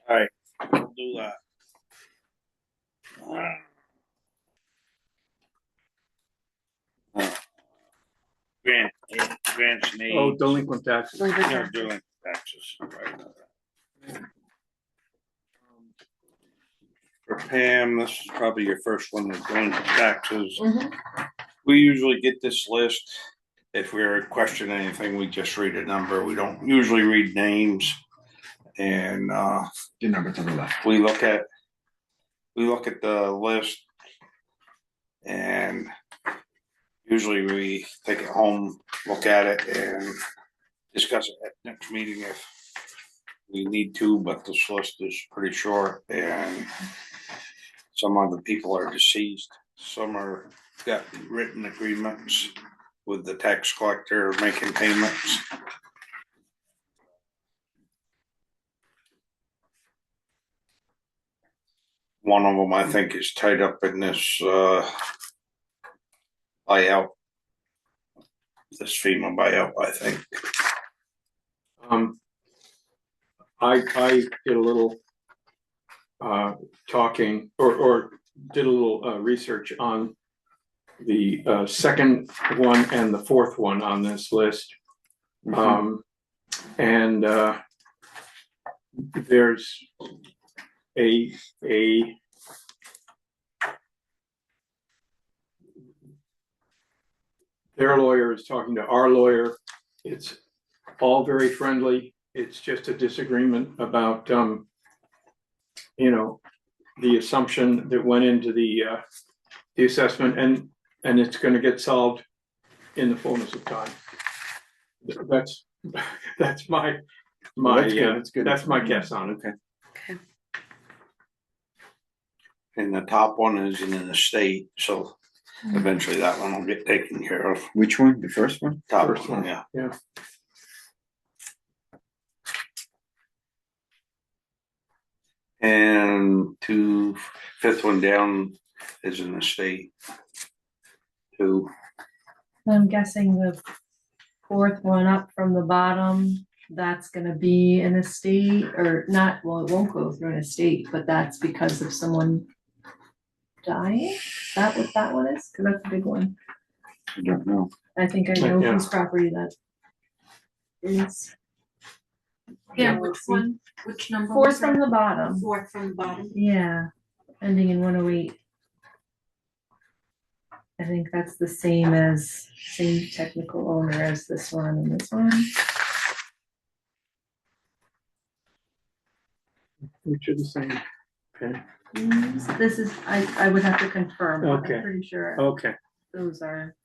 All right, we'll do that. Grants and aids. Oh, delinquent taxes. Yeah, delinquent taxes. Right. For Pam, this is probably your first one with delinquent taxes. We usually get this list. If we're questioning anything, we just read a number. We don't usually read names. And The number to the left. we look at the list, and usually we take it home, look at it, and discuss it at next meeting if we need to, but this list is pretty short, and some of the people are deceased, some are got written agreements with the tax collector making payments. One of them, I think, is tied up in this buyout, this FEMA buyout, I think. I did a little talking or did a little research on the second one and the fourth one on this list. And there's their lawyer is talking to our lawyer. It's all very friendly. It's just a disagreement about, you know, the assumption that went into the assessment, and it's gonna get solved in the fullness of time. That's my, That's good. that's my guess on it. Okay. And the top one is in an estate, so eventually that one will get taken care of. Which one? The first one? Top First one, one. yeah. Yeah. And fifth one down is an estate. Two. I'm guessing the fourth one up from the bottom, that's gonna be an estate or not, well, it won't go through an estate, but that's because of someone dying? Is that what that one is? Cause that's a big one. I don't know. I think I know Yeah. whose property that is. Yeah, which one, which number? Fourth was that? from the bottom. Fourth from the bottom. Yeah, ending in 108. I think that's the same technical owner as this one and this one. Which are the same. Okay. This is, I would have to confirm, but Okay. I'm pretty sure Okay. those are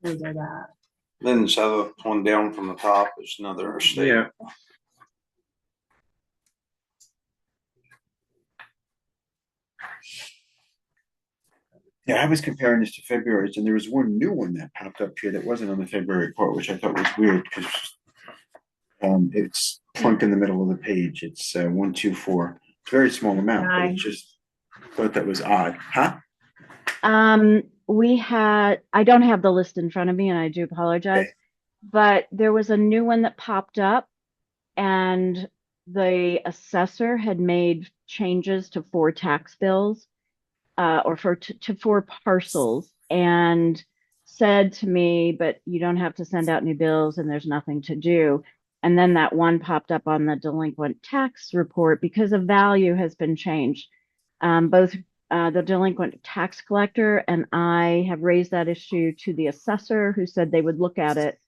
that. Then this other one down from the top is another estate. Yeah. Yeah, I was comparing this to February's, and there was one new one that popped up here that wasn't on the February report, which I thought was weird because it's plunk in the middle of the page. It's 124. It's a very small amount, but it's just thought that was odd, huh? I don't have the list in front of me and I do apologize, but there was a new one that popped up and the assessor had made changes to 4 tax bills, or to 4 parcels, and said to me, but you don't have to send out new bills and there's nothing to do. And then that one popped up on the delinquent tax report because a value has been changed. Both the delinquent tax collector and I have raised that issue to the assessor, who said they would look at it.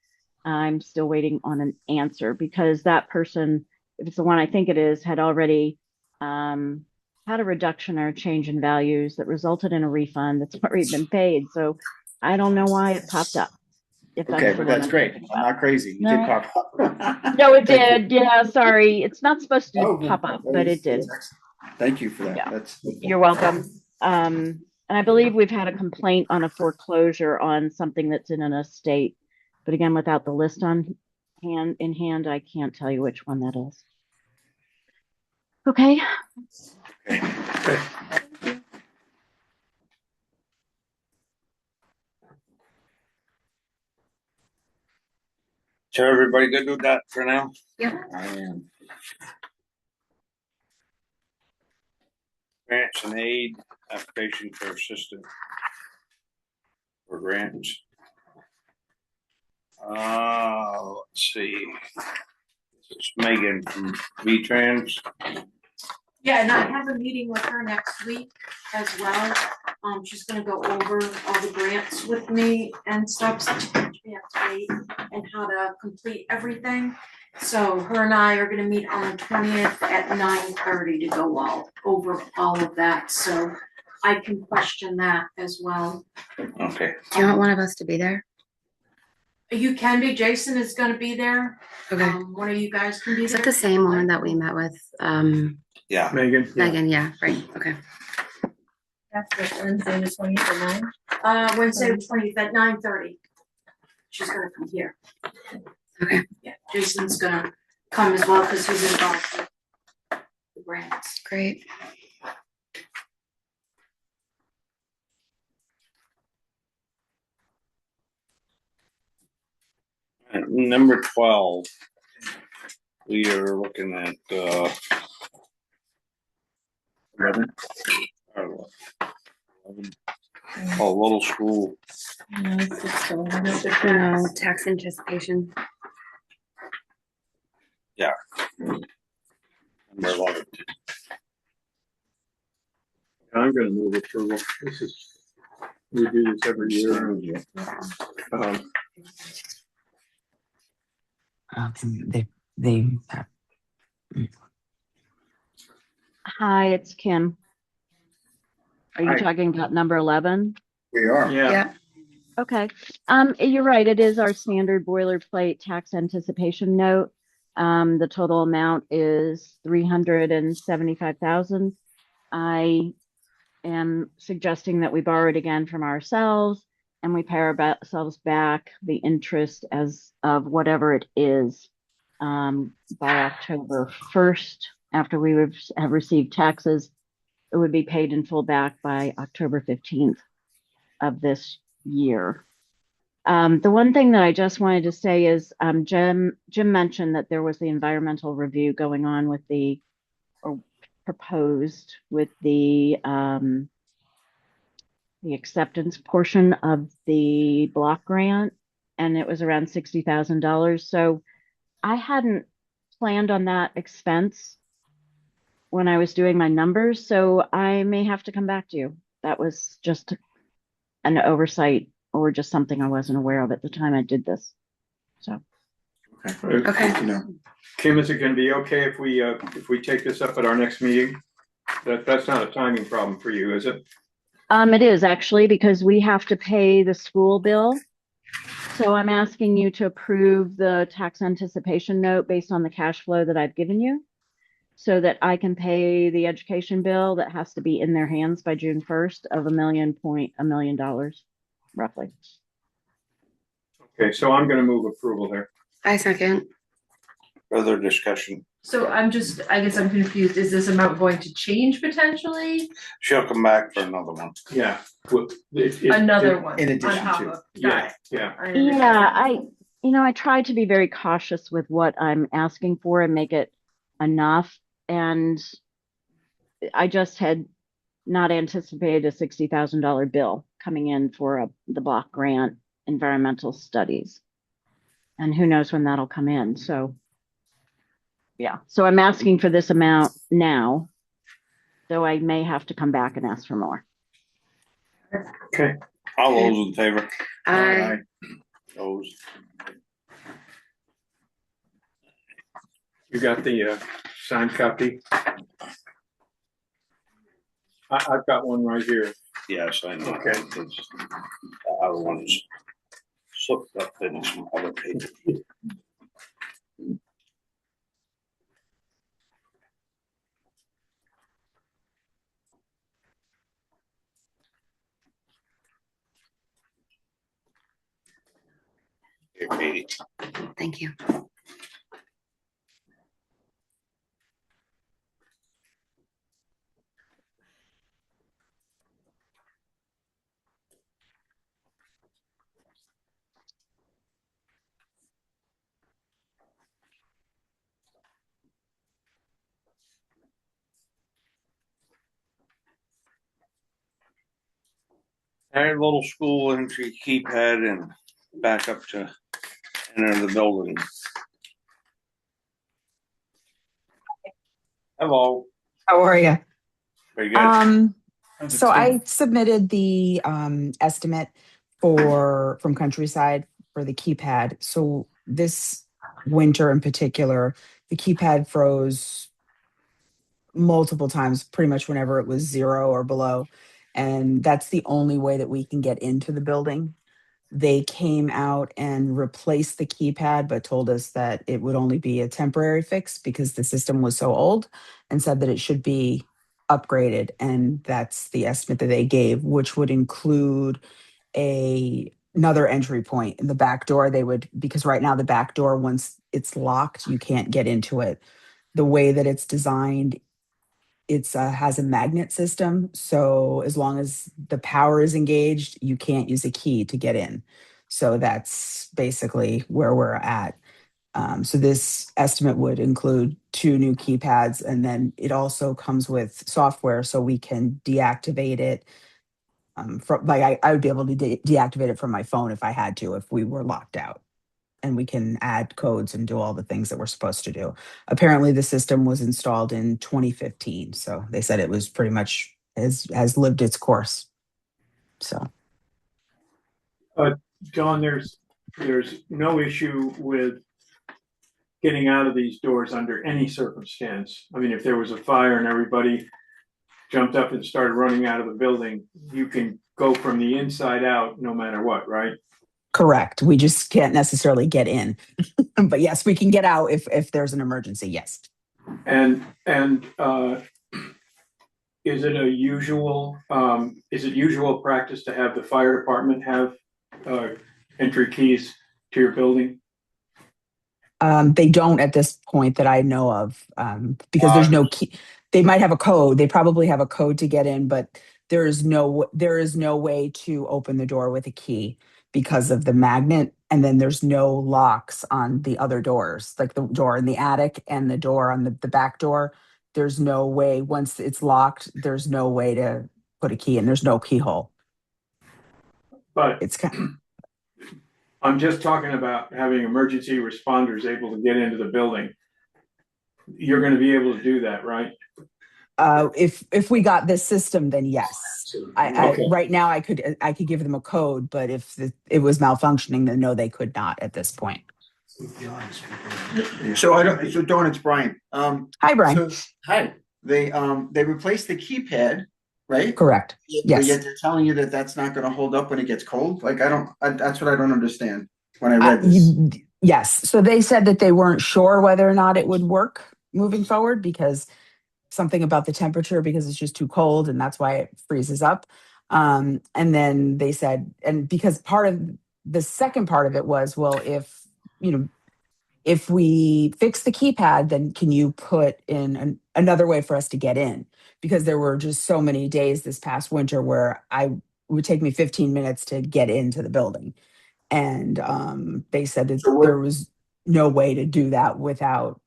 I'm still waiting on an answer because that person, if it's the one I think it is, had already had a reduction or a change in values that resulted in a refund that's already been paid. So I don't know why it popped up. Okay, but that's great. I'm not crazy. You did pop up. No, it did. Yeah, sorry. It's not supposed to pop up, but it did. Thank you for that. Yeah. That's You're welcome. And I believe we've had a complaint on a foreclosure on something that's in an estate. But again, without the list in hand, I can't tell you which one that is. Okay. okay. So everybody good with that for now? Yep. I am. Grants and aid, application for assistant for grants. Let's see. This is Megan from V-Trans. Yeah, and I have a meeting with her next week as well. She's gonna go over all the grants with me and stuff, such as we have to date and how to complete everything. So her and I are gonna meet on the 20th at 9:30 to go over all of that, so I can question that as well. Okay. Do you want one of us to be there? You can be, Jason is gonna be there. Okay. One of you guys can be Is there. that the same one that we met with? Yeah. Megan. Megan, yeah, right, okay. That's the Wednesday, the 20th at 9. Wednesday the 20th at 9:30. She's gonna come here. Okay. Yeah, Jason's gonna come as well because he's involved with the grants. Great. At number 12, we are looking at 11. Oh, little school. No, it's just still No, tax anticipation. Yeah. Number 11. I'm gonna move approval. We do this every year. Hi, it's Kim. Are you Hi. talking about number 11? We are. Yeah. Okay. You're right. It is our standard boilerplate tax anticipation note. The total amount is 375,000. I am suggesting that we borrow it again from ourselves and we pay ourselves back the interest as of whatever it is by October 1st. After we have received taxes, it would be paid in full back by October 15th of this year. The one thing that I just wanted to say is Jim mentioned that there was the environmental review going on with or proposed with the acceptance portion of the block grant, and it was around $60,000. So I hadn't planned on that expense when I was doing my numbers, so I may have to come back to you. That was just an oversight or just something I wasn't aware of at the time I did this. So. Okay. Kim, is it going to be okay if we take this up at our next meeting? That's not a timing problem for you, is it? It is actually, because we have to pay the school bill. So I'm asking you to approve the tax anticipation note based on the cash flow that I've given you, so that I can pay the education bill that has to be in their hands by June 1st of $1 million, roughly. Okay, so I'm going to move approval there. I second. Further discussion. So I guess I'm confused. Is this amount going to change potentially? She'll come back for another one. Yeah. Another one in on addition top to. of. Yeah, yeah. I try to be very cautious with what I'm asking for and make it enough. And I just had not anticipated a $60,000 bill coming in for the block grant environmental studies. And who knows when that'll come in. So, yeah. So I'm asking for this amount now, though I may have to come back and ask for more. Okay. All those in favor? Aye. Those. You got the signed copy? I've got one right here. Yes, I know. Okay. The other one's soaked up in some other paper. Okay. Thank you. Our little school entry keypad and back up to enter the building. Hello. How are you? Very good. So I submitted the estimate from Countryside for the keypad. So this winter in particular, the keypad froze multiple times, pretty much whenever it was 0 or below. And that's the only way that we can get into the building. They came out and replaced the keypad, but told us that it would only be a temporary fix because the system was so old, and said that it should be upgraded. And that's the estimate that they gave, which would include another entry point in the back door. Because right now the back door, once it's locked, you can't get into it. The way that it's designed, it has a magnet system. So as long as the power is engaged, you can't use a key to get in. So that's basically where we're at. So this estimate would include 2 new keypads, and then it also comes with software so we can deactivate it. I would be able to deactivate it from my phone if I had to, if we were locked out. And we can add codes and do all the things that we're supposed to do. Apparently the system was installed in 2015. So they said it was pretty much has lived its course. So. John, there's no issue with getting out of these doors under any circumstance. I mean, if there was a fire and everybody jumped up and started running out of the building, you can go from the inside out no matter what, right? Correct. We just can't necessarily get in. But yes, we can get out if there's an emergency, yes. And is it usual practice to have the fire department have entry keys to your building? They don't at this point that I know of, because there's no key. They might have a code. They probably have a code to get in, but there is no way to open the door with a key because of the magnet. And then there's no locks on the other doors, like the door in the attic and the door on the back door. There's no way, once it's locked, there's no way to put a key in. There's no keyhole. But it's kind of, I'm just talking about having emergency responders able to get into the building. You're going to be able to do that, right? If we got this system, then yes. Okay. Right now I could give them a code, but if it was malfunctioning, then no, they could not at this point. So Dawn, it's Brian. Hi, Brian. Hi. They replaced the keypad, right? Correct. Yes. Yet they're telling you that that's not going to hold up when it gets cold. Like that's what I don't understand when I read this. Yes. So they said that they weren't sure whether or not it would work moving forward because something about the temperature, because it's just too cold and that's why it freezes up. And then they said, and because part of the second part of it was, well, if we fix the keypad, then can you put in another way for us to get in? Because there were just so many days this past winter where it would take me 15 minutes to get into the building. And they said that there was no way to do that without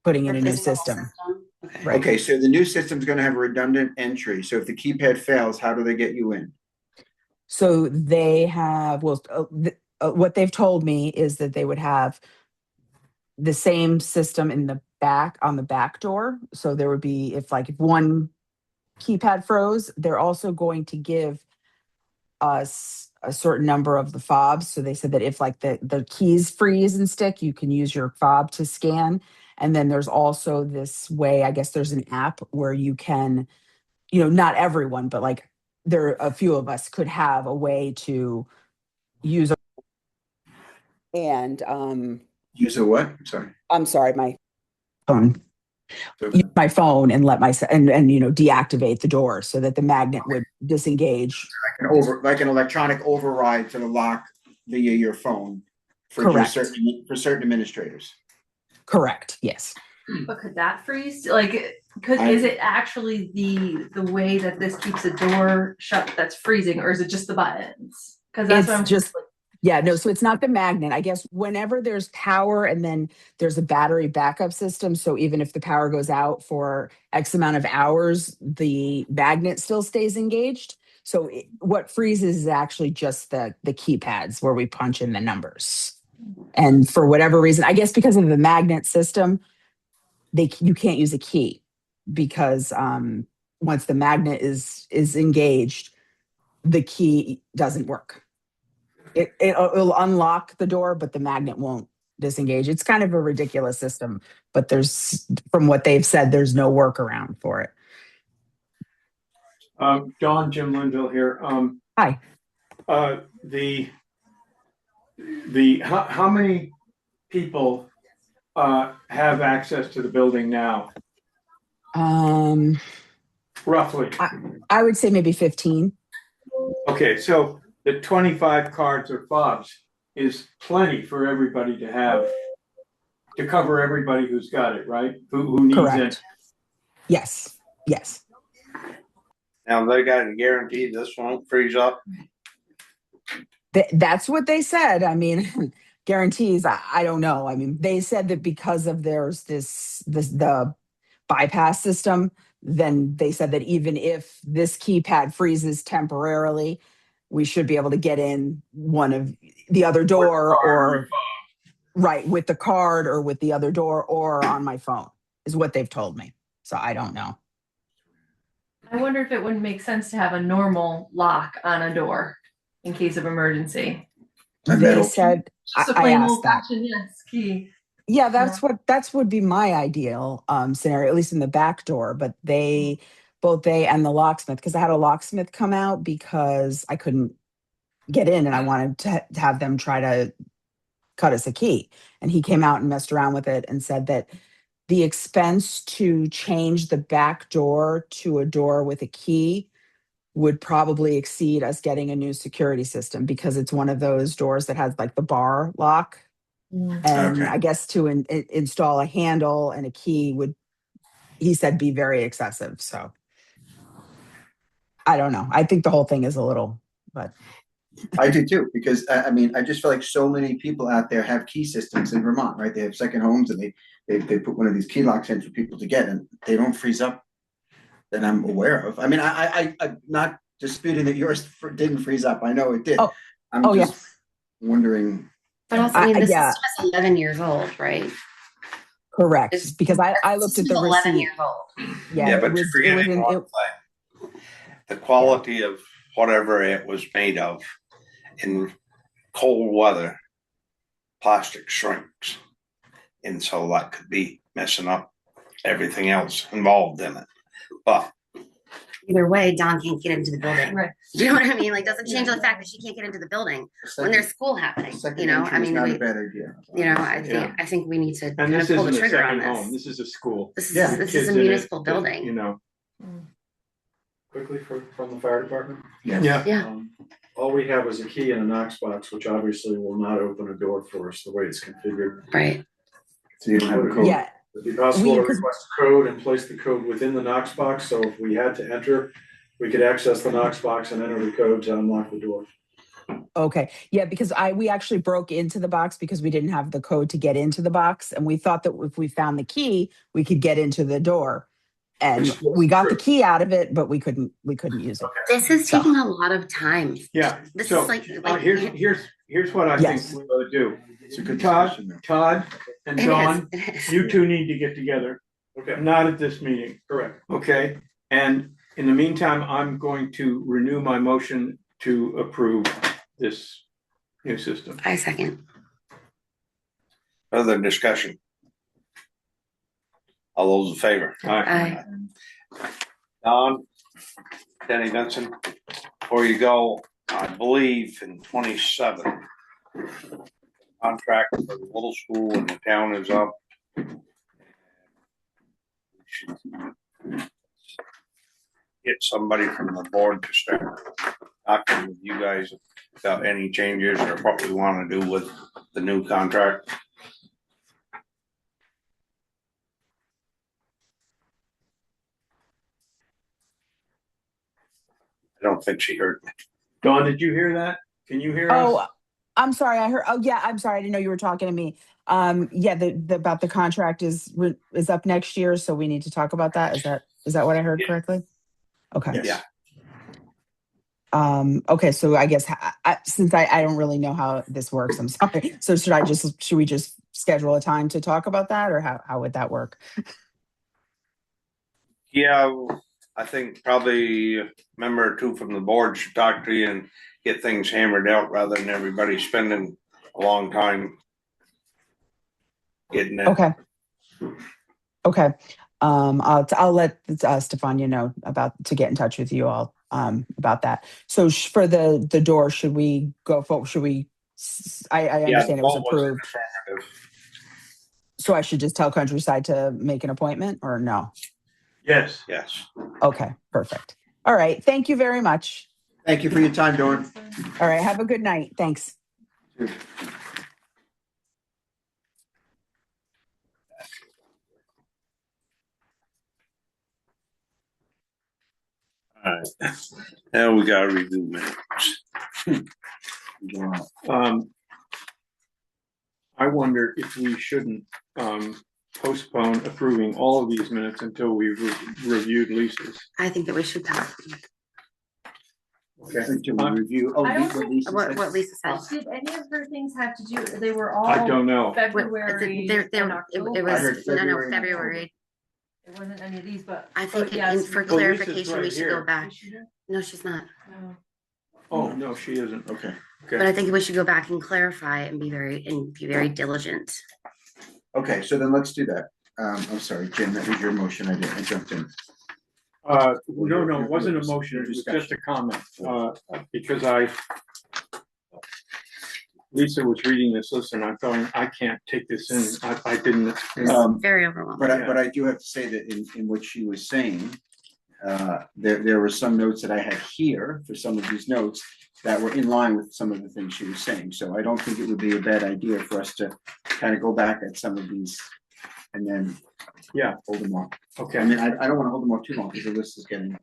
putting in a new system. Right. Okay, so the new system's going to have a redundant entry. So if the keypad fails, how do they get you in? So they have, what they've told me is that they would have the same system in the back, on the back door. So there would be, if one keypad froze, they're also going to give us a certain number of the fobs. So they said that if the keys freeze and stick, you can use your fob to scan. And then there's also this way, I guess there's an app where you can, not everyone, but a few of us could have a way to use use a what? Sorry. I'm sorry, my phone. Use my phone and let deactivate the door so that the magnet would disengage. Like an electronic override to the lock via your phone for certain administrators. Correct. Yes. But could that freeze? Is it actually the way that this keeps the door shut that's freezing, or is it just the buttons? Because that's what I'm just like. Yeah, no, so it's not the magnet. I guess whenever there's power and then there's a battery backup system, so even if the power goes out for X amount of hours, the magnet still stays engaged. So what freezes is actually just the keypads where we punch in the numbers. And for whatever reason, I guess because of the magnet system, you can't use a key because once the magnet is engaged, the key doesn't work. It'll unlock the door, but the magnet won't disengage. It's kind of a ridiculous system, but from what they've said, there's no workaround for it. Dawn, Jim Linville here. Hi. How many people have access to the building now? Roughly. I would say maybe 15. Okay, so the 25 cards or fobs is plenty for everybody to have, to cover everybody who's got it, right? Who needs Correct. it. Yes. Now they got a guarantee this won't freeze up. That's what they said. I mean, guarantees, I don't know. I mean, they said that because of there's the bypass system, then they said that even if this keypad freezes temporarily, we should be able to get in one of the other door or right with the card or with the other door or on my phone is what they've told me. So I don't know. I wonder if it wouldn't make sense to have a normal lock on a door in case of emergency. They said, Just a I plain asked old that. fashioned, yes, key. Yeah, that's would be my ideal scenario, at least in the back door. But both they and the locksmith, because I had a locksmith come out because I couldn't get in, and I wanted to have them try to cut us a key. And he came out and messed around with it and said that the expense to change the back door to a door with a key would probably exceed us getting a new security system, because it's one of those doors that has like the bar lock. And Okay. I guess to install a handle and a key would, he said, be very excessive. So I don't know. I think the whole thing is a little, but I do too, because I mean, I just feel like so many people out there have key systems in Vermont, right? They have second homes and they put one of these key locks in for people to get, and they don't freeze up that I'm aware of. I mean, I'm not disputing that yours didn't freeze up. I know it did. I'm just wondering. But also, I mean, the yeah. system is 11 years old, right? Correct, because I looked at the 11 receipt. years old. Yeah, but you're forgetting one thing. The quality of whatever it was made of in cold weather, plastic shrinks. And so that could be messing up everything else involved in it. But either way, Dawn can't get into the building. Right. Do you know what I mean? Like, doesn't change the fact that she can't get into the building when there's school happening. You know, I mean, not a bad idea. You know, I think we need to And kind of this pull the isn't a trigger on second this. home. This is a school. This is Yeah. this Kids is a in it, municipal that, building. You know. Quickly from the fire department. Yeah. Yeah. All we have is a key and a Knox box, which obviously will not open a door for us the way it's configured. Right. So you don't have a code. Yeah. It'd be possible to request a code and place the code within the Knox box, so if we had to enter, we could access the Knox box and enter the code to unlock the door. Okay. Yeah, because we actually broke into the box because we didn't have the code to get into the box. And we thought that if we found the key, we could get into the door. And we got the key out of it, but we couldn't use it. This is taking a lot of time. Yeah. This So is like here's what I Yes. think we ought to do. It's a good discussion, though. Todd and It Dawn, is. It is. you two need to get together. Okay. Not at this meeting. Correct. Okay, and in the meantime, I'm going to renew my motion to approve this new system. I second. Other discussion. All those in favor? Aye. Don, Denny Benson, before you go, I believe in 27, contract for the little school in the town is up. We should get somebody from the board to start talking with you guys about any changes or what we want to do with the new contract. I don't think she heard me. Dawn, did you hear that? Can you hear us? Oh, I'm sorry. I heard. Oh, yeah. I'm sorry. I didn't know you were talking to me. Yeah. The about the contract is up next year, so we need to talk about that. Is that what I heard correctly? Okay. Yeah. Okay. So I guess since I don't really know how this works, I'm sorry. So should we just schedule a time to talk about that, or how would that work? Yeah, I think probably a member or two from the board should talk to you and get things hammered out rather than everybody spending a long time getting it. Okay. Okay. I'll let Stefania know to get in touch with you all about that. So for the door, should we go for? Should we? I understand it was approved. So I should just tell Countryside to make an appointment, or no? Yes. Yes. Okay. Perfect. All right. Thank you very much. Thank you for your time, Dawn. All right. Have a good night. Thanks. All right. Now we gotta review minutes. I wonder if we shouldn't postpone approving all of these minutes until we've reviewed Lisa's. I think that we should talk. Okay. Until we review. I don't think- What Lisa said. Did any of her things have to do, they were all I don't know. February It and October? was February. It wasn't any of these, but. I think but yes, for Lisa's clarification, we right should here. go back. No, she's not. No. Oh, no, she isn't. Okay. But I think we should go back and clarify and be very diligent. Okay, so then let's do that. I'm sorry, Jim, that was your motion. I jumped in. No, it wasn't a motion, it was just a comment, because Lisa was reading this list and I'm going, I can't take this in, I didn't. Very overwhelming. But I do have to say that in what she was saying, there were some notes that I had here for some of these notes that were in line with some of the things she was saying. So I don't think it would be a bad idea for us to kind of go back at some of these and then hold them off. Okay. I mean, I don't want to hold them off too long because the list is getting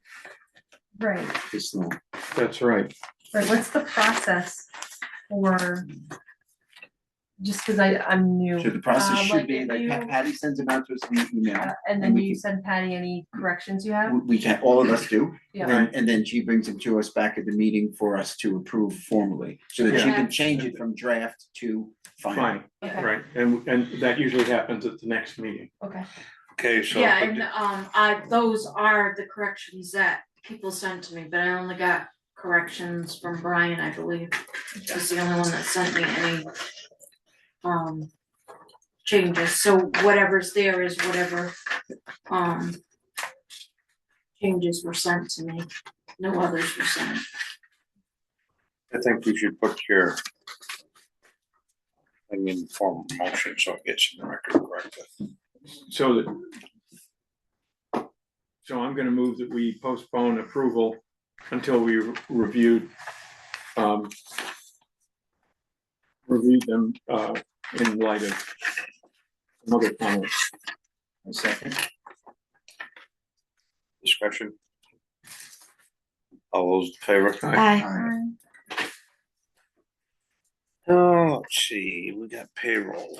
Right, this long. That's right. right, what's the process for? Just cause I'm new. So the process should like be if like you- Patty sends them out to us in the email. And then we you can- send Patty any corrections you have? We can, all of us do. Yeah. And then she brings them to us back at the meeting for us to approve formally, so that she Yeah. can change it from draft to final. Fine, Okay. right, and that usually happens at the next meeting. Okay. Okay, so. Yeah, and those are the corrections that people sent to me, but I only got corrections from Brian, I believe. He's the only one that sent me any changes, so whatever's there is whatever changes were sent to me. No others were sent. I think we should put your thing in form of motion so it gets in the record correctly. So I'm gonna move that we postpone approval until we reviewed them in light of another comment. A second. Discussion. All those in favor? Aye. Oh, let's see, we got payroll.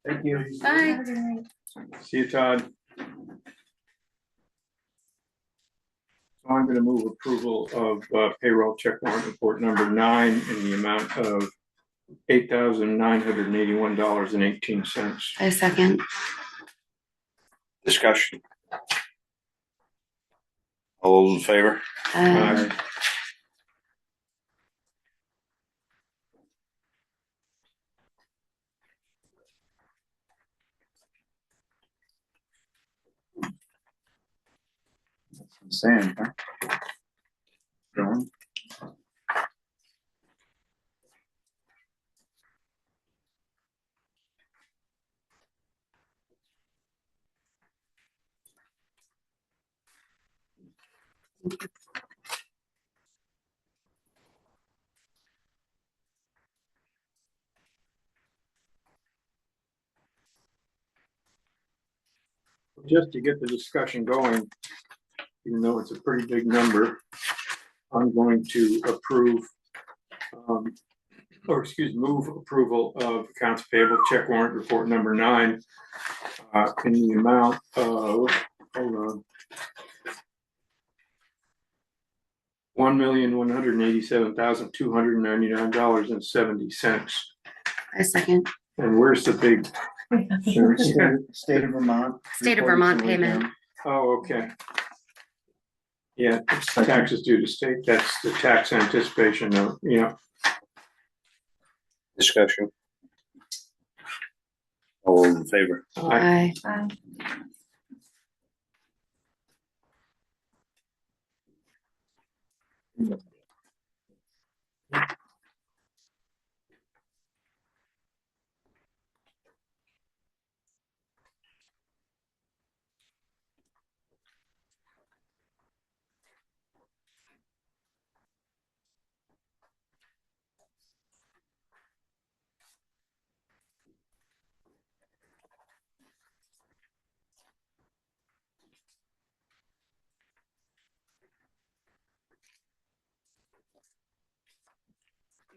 Thank you. Bye. See you, Todd. So I'm gonna move approval of payroll check warrant report number 9 in the amount of $8,981.18. A second. Discussion. All those in favor? Aye. Sand, huh? Going. Just to get the discussion going, even though it's a pretty big number, I'm going to approve, move approval of accounts payable check warrant report number 9 in the amount of, hold on, $1,187,299.70. A second. And where's the big? State of Vermont. State of Vermont payment. Oh, okay. Yeah, taxes due to state, that's the tax anticipation note, yeah. Discussion. All those in favor? Aye.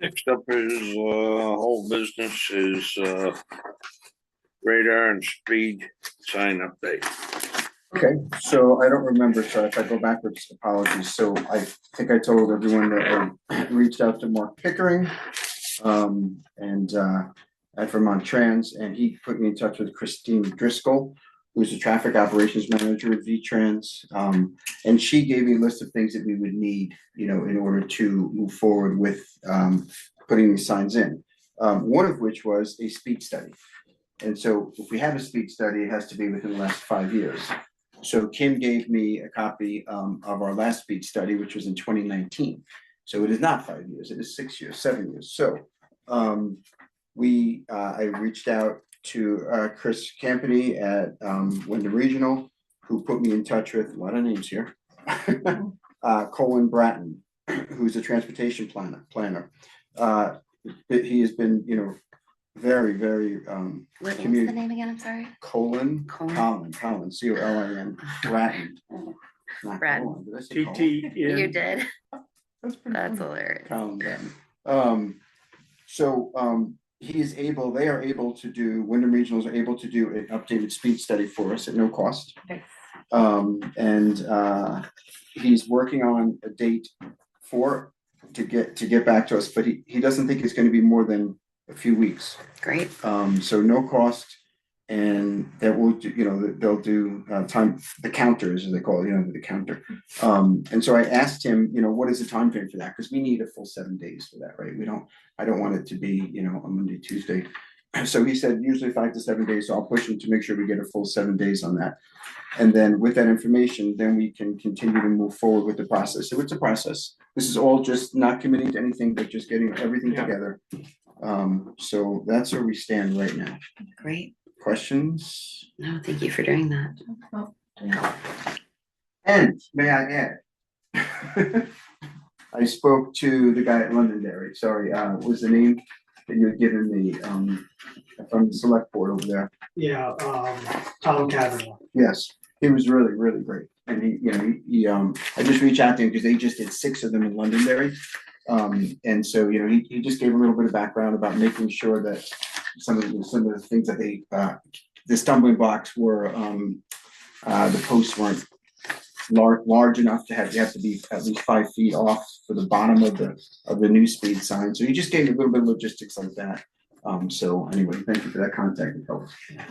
Next up is whole business is radar and speed sign update. Okay, so I don't remember, so if I go backwards, apologies. So I think I told everyone that I reached out to Mark Pickering and at Vermont Trans, and he put me in touch with Christine Driscoll, who's the traffic operations manager at V-Trans. And she gave me a list of things that we would need, you know, in order to move forward with putting these signs in. One of which was a speed study. And so if we have a speed study, it has to be within the last 5 years. So Kim gave me a copy of our last speed study, which was in 2019. So it is not 5 years, it is 6 years, 7 years. So I reached out to Chris Campany at Wyndham Regional, who put me in touch with a lot of names here. Colin Bratton, who's a transportation planner. He has been, you know, very, very What's the name again? I'm sorry. Colin, Colin, C-O-L-I-N, Bratton. Not Brad. Colin, did I say Colin? You did. That's hilarious. Colin Bratton. They are able to do, Wyndham Regionals are able to do an updated speed study for us at no cost. And he's working on a date to get back to us, but he doesn't think it's going to be more than a few weeks. Great. So no cost, and that will do, you know, they'll do the counters, as they call it, you know, the counter. And so I asked him, you know, what is the time frame for that? Because we need a full 7 days for that, right? I don't want it to be, you know, a Monday, Tuesday. So he said usually 5 to 7 days. So I'll push him to make sure we get a full 7 days on that. And then with that information, then we can continue to move forward with the process. So it's a process. This is all just not committing to anything, but just getting everything together. So that's where we stand right now. Great. Questions? No, thank you for doing that. And may I add, I spoke to the guy at Londonderry. Sorry, what was the name that you had given me from the select board over there? Yeah, Tom Kavanaugh. Yes, he was really, really great. And he I just reached out to him because they just did 6 of them in Londonderry. And so, you know, he just gave a little bit of background about making sure that some of the things that the stumbling blocks were, the posts weren't large enough to you have to be at least 5 feet off for the bottom of the new speed sign. So he just gave me a little bit of logistics like that. So anyway, thank you for that contact info.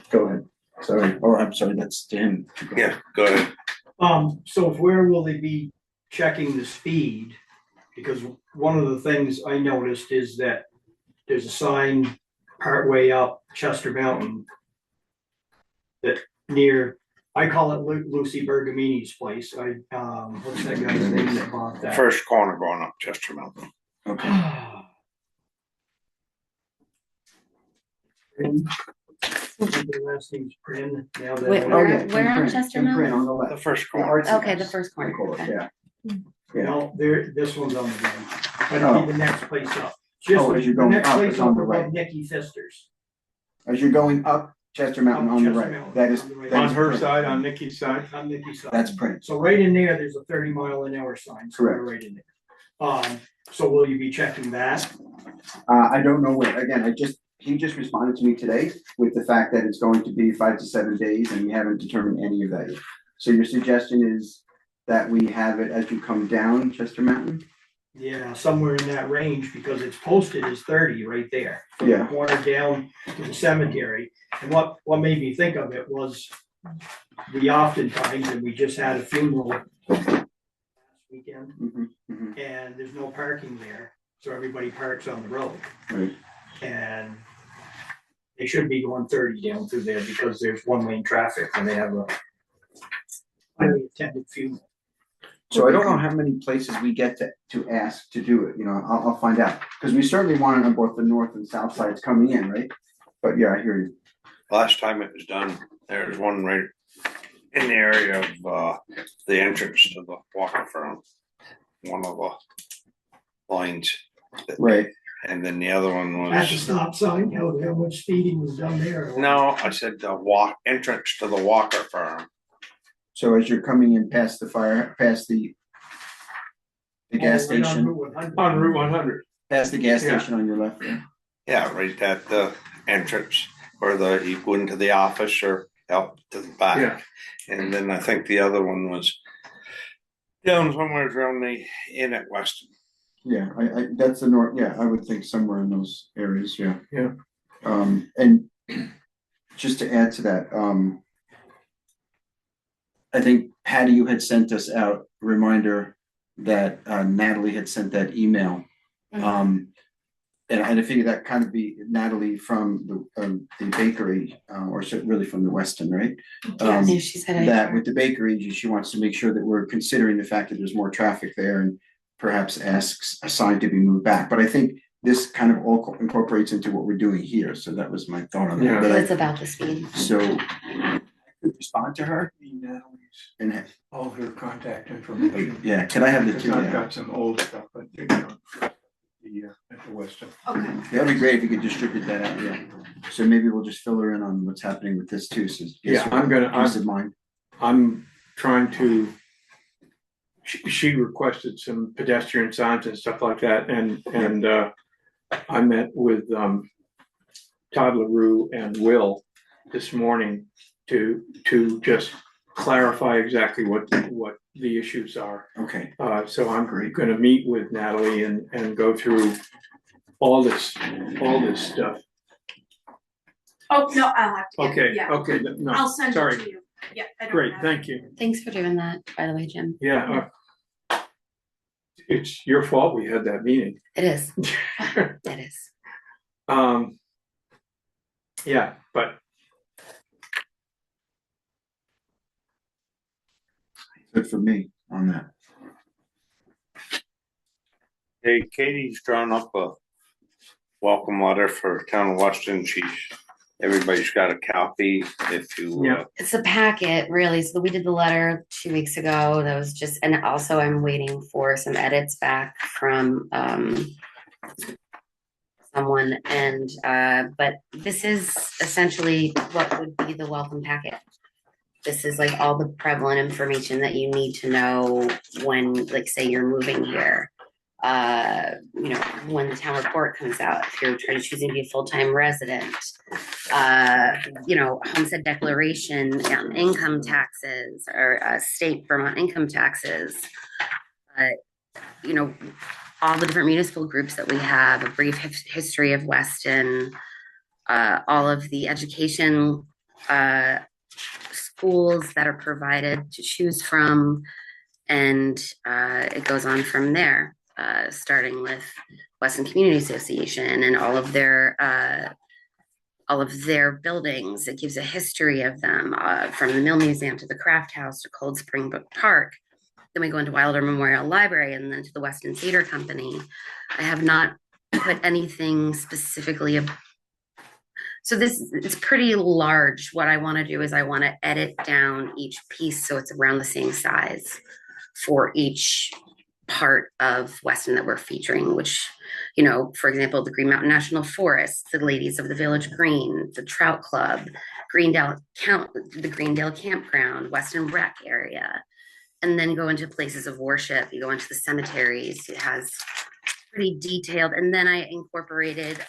Go ahead. Sorry, I'm sorry, that's Dan. Yeah, go ahead. So where will they be checking the speed? Because one of the things I noticed is that there's a sign partway up Chester Mountain that near, I call it Lucy Bergamini's place. What's that guy's name that bought that? First corner going up Chester Mountain. Okay. The last name's Prin. Now that Wait, I- where on Chester in print Mountain? on the left. The first The corner. artsy Okay, the house, first I corner, call it, okay. yeah. No, this one's on the right. But Oh. it'll be the next place up. Just Oh, as you're the going next up, place it's on the over right. above Nikki Pfister's. As you're going up Chester Mountain Up on the Chester right, Mountain, that is. on the right. that On is her print. side, on Nikki's side. On Nikki's side. That's print. So right in there, there's a 30-mile-an-hour sign. So Correct. right in there. So will you be checking that? I don't know where, again, he just responded to me today with the fact that it's going to be 5 to 7 days and we haven't determined any of that yet. So your suggestion is that we have it as you come down Chester Mountain? Yeah, somewhere in that range, because it's posted as 30 right there. From the Yeah. corner down to the cemetery. And what made me think of it was we oftentimes, and we just had a funeral last weekend, and there's no parking there, so everybody parks on the road. Right. And they should be going 30 down through there because there's one-lane traffic and they have a highly attended funeral. So I don't know how many places we get to ask to do it, you know, I'll find out. Because we certainly want it on both the north and south sides coming in, right? But yeah, I hear you. Last time it was done, there was one right in the area of the entrance to the Walker Farm. One of the lines. Right. And then the other one At the was, stop sign, how much speeding was done there? no, I said the entrance to the Walker Farm. So as you're coming in past the gas station, On Route 100. past the gas Yeah. station on your left there. Yeah, right at the entrance where you go into the office or out to the back. Yeah. And then I think the other one was down somewhere around the inn at Weston. Yeah, I that's the north, yeah, I would think somewhere in those areas, yeah. Yeah. And just to add to that, I think Patty, you had sent us out a reminder that Natalie had sent that email. And I figured that kind of be Natalie from the bakery, or really from the Weston, right? Yeah, she said that with the bakery, she wants to make sure that we're considering the fact that there's more traffic there and perhaps asks a sign to be moved back. But I think this kind of all incorporates into what we're doing here. So that was my thought on that. Yeah. But it's about the speed. So I could respond to her and All her contact information. yeah, can I have the Because two? I've Yeah. got some old stuff, but at the Weston. Okay. That'd be great if you could distribute that out, yeah. So maybe we'll just fill her in on what's happening with this too, so. Yeah, I'm gonna, Peace of mind. I'm trying to, she requested some pedestrian signs and stuff like that, and I met with Todd LaRue and Will this morning to just clarify exactly what the issues are. Okay. So I'm gonna meet with Natalie and go through all this stuff. Oh, no, I'll have to. Okay, Yeah. okay, no, I'll send sorry. it to you. Yeah. I don't Great, have thank it. you. Thanks for doing that, by the way, Jim. Yeah. It's your fault we had that meeting. It is. It is. Yeah, but Good for me on that. Hey, Katie's drawn up a welcome letter for Town of Weston. Everybody's got a copy if you. Yeah. It's a packet, really. So we did the letter 2 weeks ago. That was just, and also I'm waiting for some edits back from someone. And but this is essentially what would be the welcome packet. This is like all the prevalent information that you need to know when, like, say you're moving here. You know, when the town report comes out, if you're trying to choosing to be a full-time resident, you know, homestead declaration, income taxes, or state Vermont income taxes, you know, all the different municipal groups that we have, a brief history of Weston, all of the education schools that are provided to choose from, and it goes on from there. Starting with Weston Community Association and all of their buildings. It gives a history of them, from the Mill Museum to the Craft House to Cold Spring Brook Park. Then we go into Wilder Memorial Library and then to the Weston Theater Company. I have not put anything specifically. So it's pretty large. What I want to do is I want to edit down each piece so it's around the same size for each part of Weston that we're featuring, which, you know, for example, the Green Mountain National Forest, the Ladies of the Village Green, the Trout Club, the Greendale Campground, Weston Rec area, and then go into places of worship. You go into the cemeteries. It has pretty detailed, and then I incorporated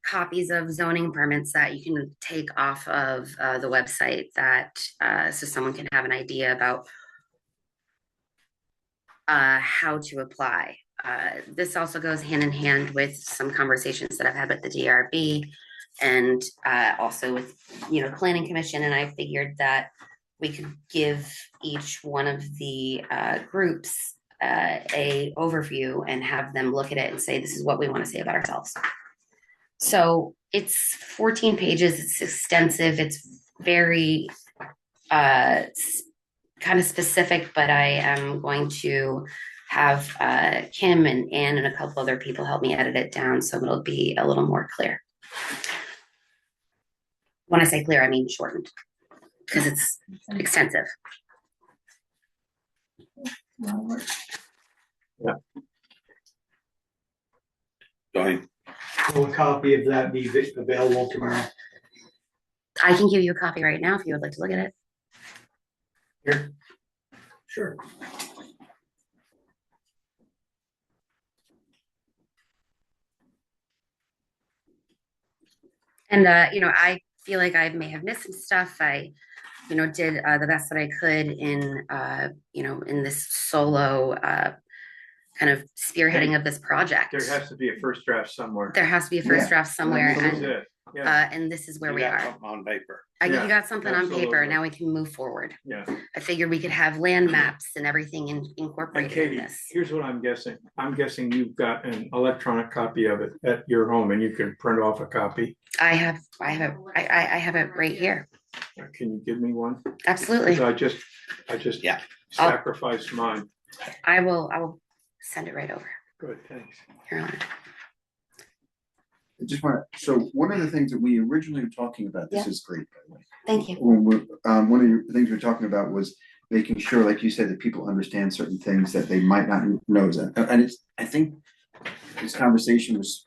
copies of zoning permits that you can take off of the website, that so someone can have an idea about how to apply. This also goes hand in hand with some conversations that I've had with the DRB and also with, you know, Planning Commission. And I figured that we could give each one of the groups a overview and have them look at it and say, this is what we want to say about ourselves. So it's 14 pages. It's extensive. It's very kind of specific, but I am going to have Kim and Ann and a couple other people help me edit it down so it'll be a little more clear. When I say clear, I mean shortened, because it's extensive. Yeah. Go ahead. Will a copy of that be available tomorrow? I can give you a copy right now if you would like to look at it. Here. Sure. And you know, I feel like I may have missed some stuff. I, you know, did the best that I could in you know, in this solo kind of spearheading of this project. there has to be a first draft somewhere. There has to be a first draft somewhere. This is And it. Yeah. And this is where You we got are. something on paper. You Yeah, got something on paper, absolutely. now we can move forward. Yeah. I figured we could have land maps and everything And incorporated in Katie, this. here's what I'm guessing. I'm guessing you've got an electronic copy of it at your home and you can print off a copy. I have it right here. Can you give me one? Absolutely. 'Cause I just Yeah. sacrificed mine. I will send it right over. Good, thanks. Here on it. I just want to, so one of the things that we originally were talking about, this Yeah. is great, by the way. Thank you. When we, one of the things we were talking about was making sure, like you said, that people understand certain things that they might not know. And it's, I think this conversation was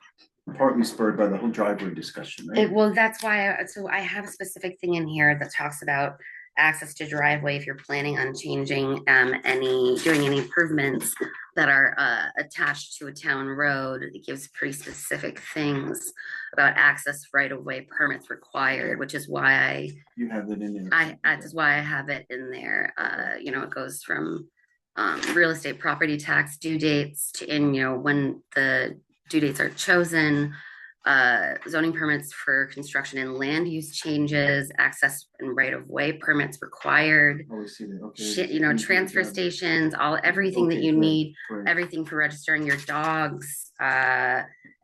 partly spurred by the whole driveway discussion, right? Well, that's why, so I have a specific thing in here that talks about access to driveway if you're planning on changing doing any improvements that are attached to a town road. It gives pretty specific things about access right of way permits required, which is why You have that in there. that's why I have it in there. It goes from real estate property tax due dates to when the due dates are chosen, zoning permits for construction and land use changes, access and right of way permits required, Always see that, okay. transfer stations, everything that Okay, you great, need, great. everything for registering your dogs,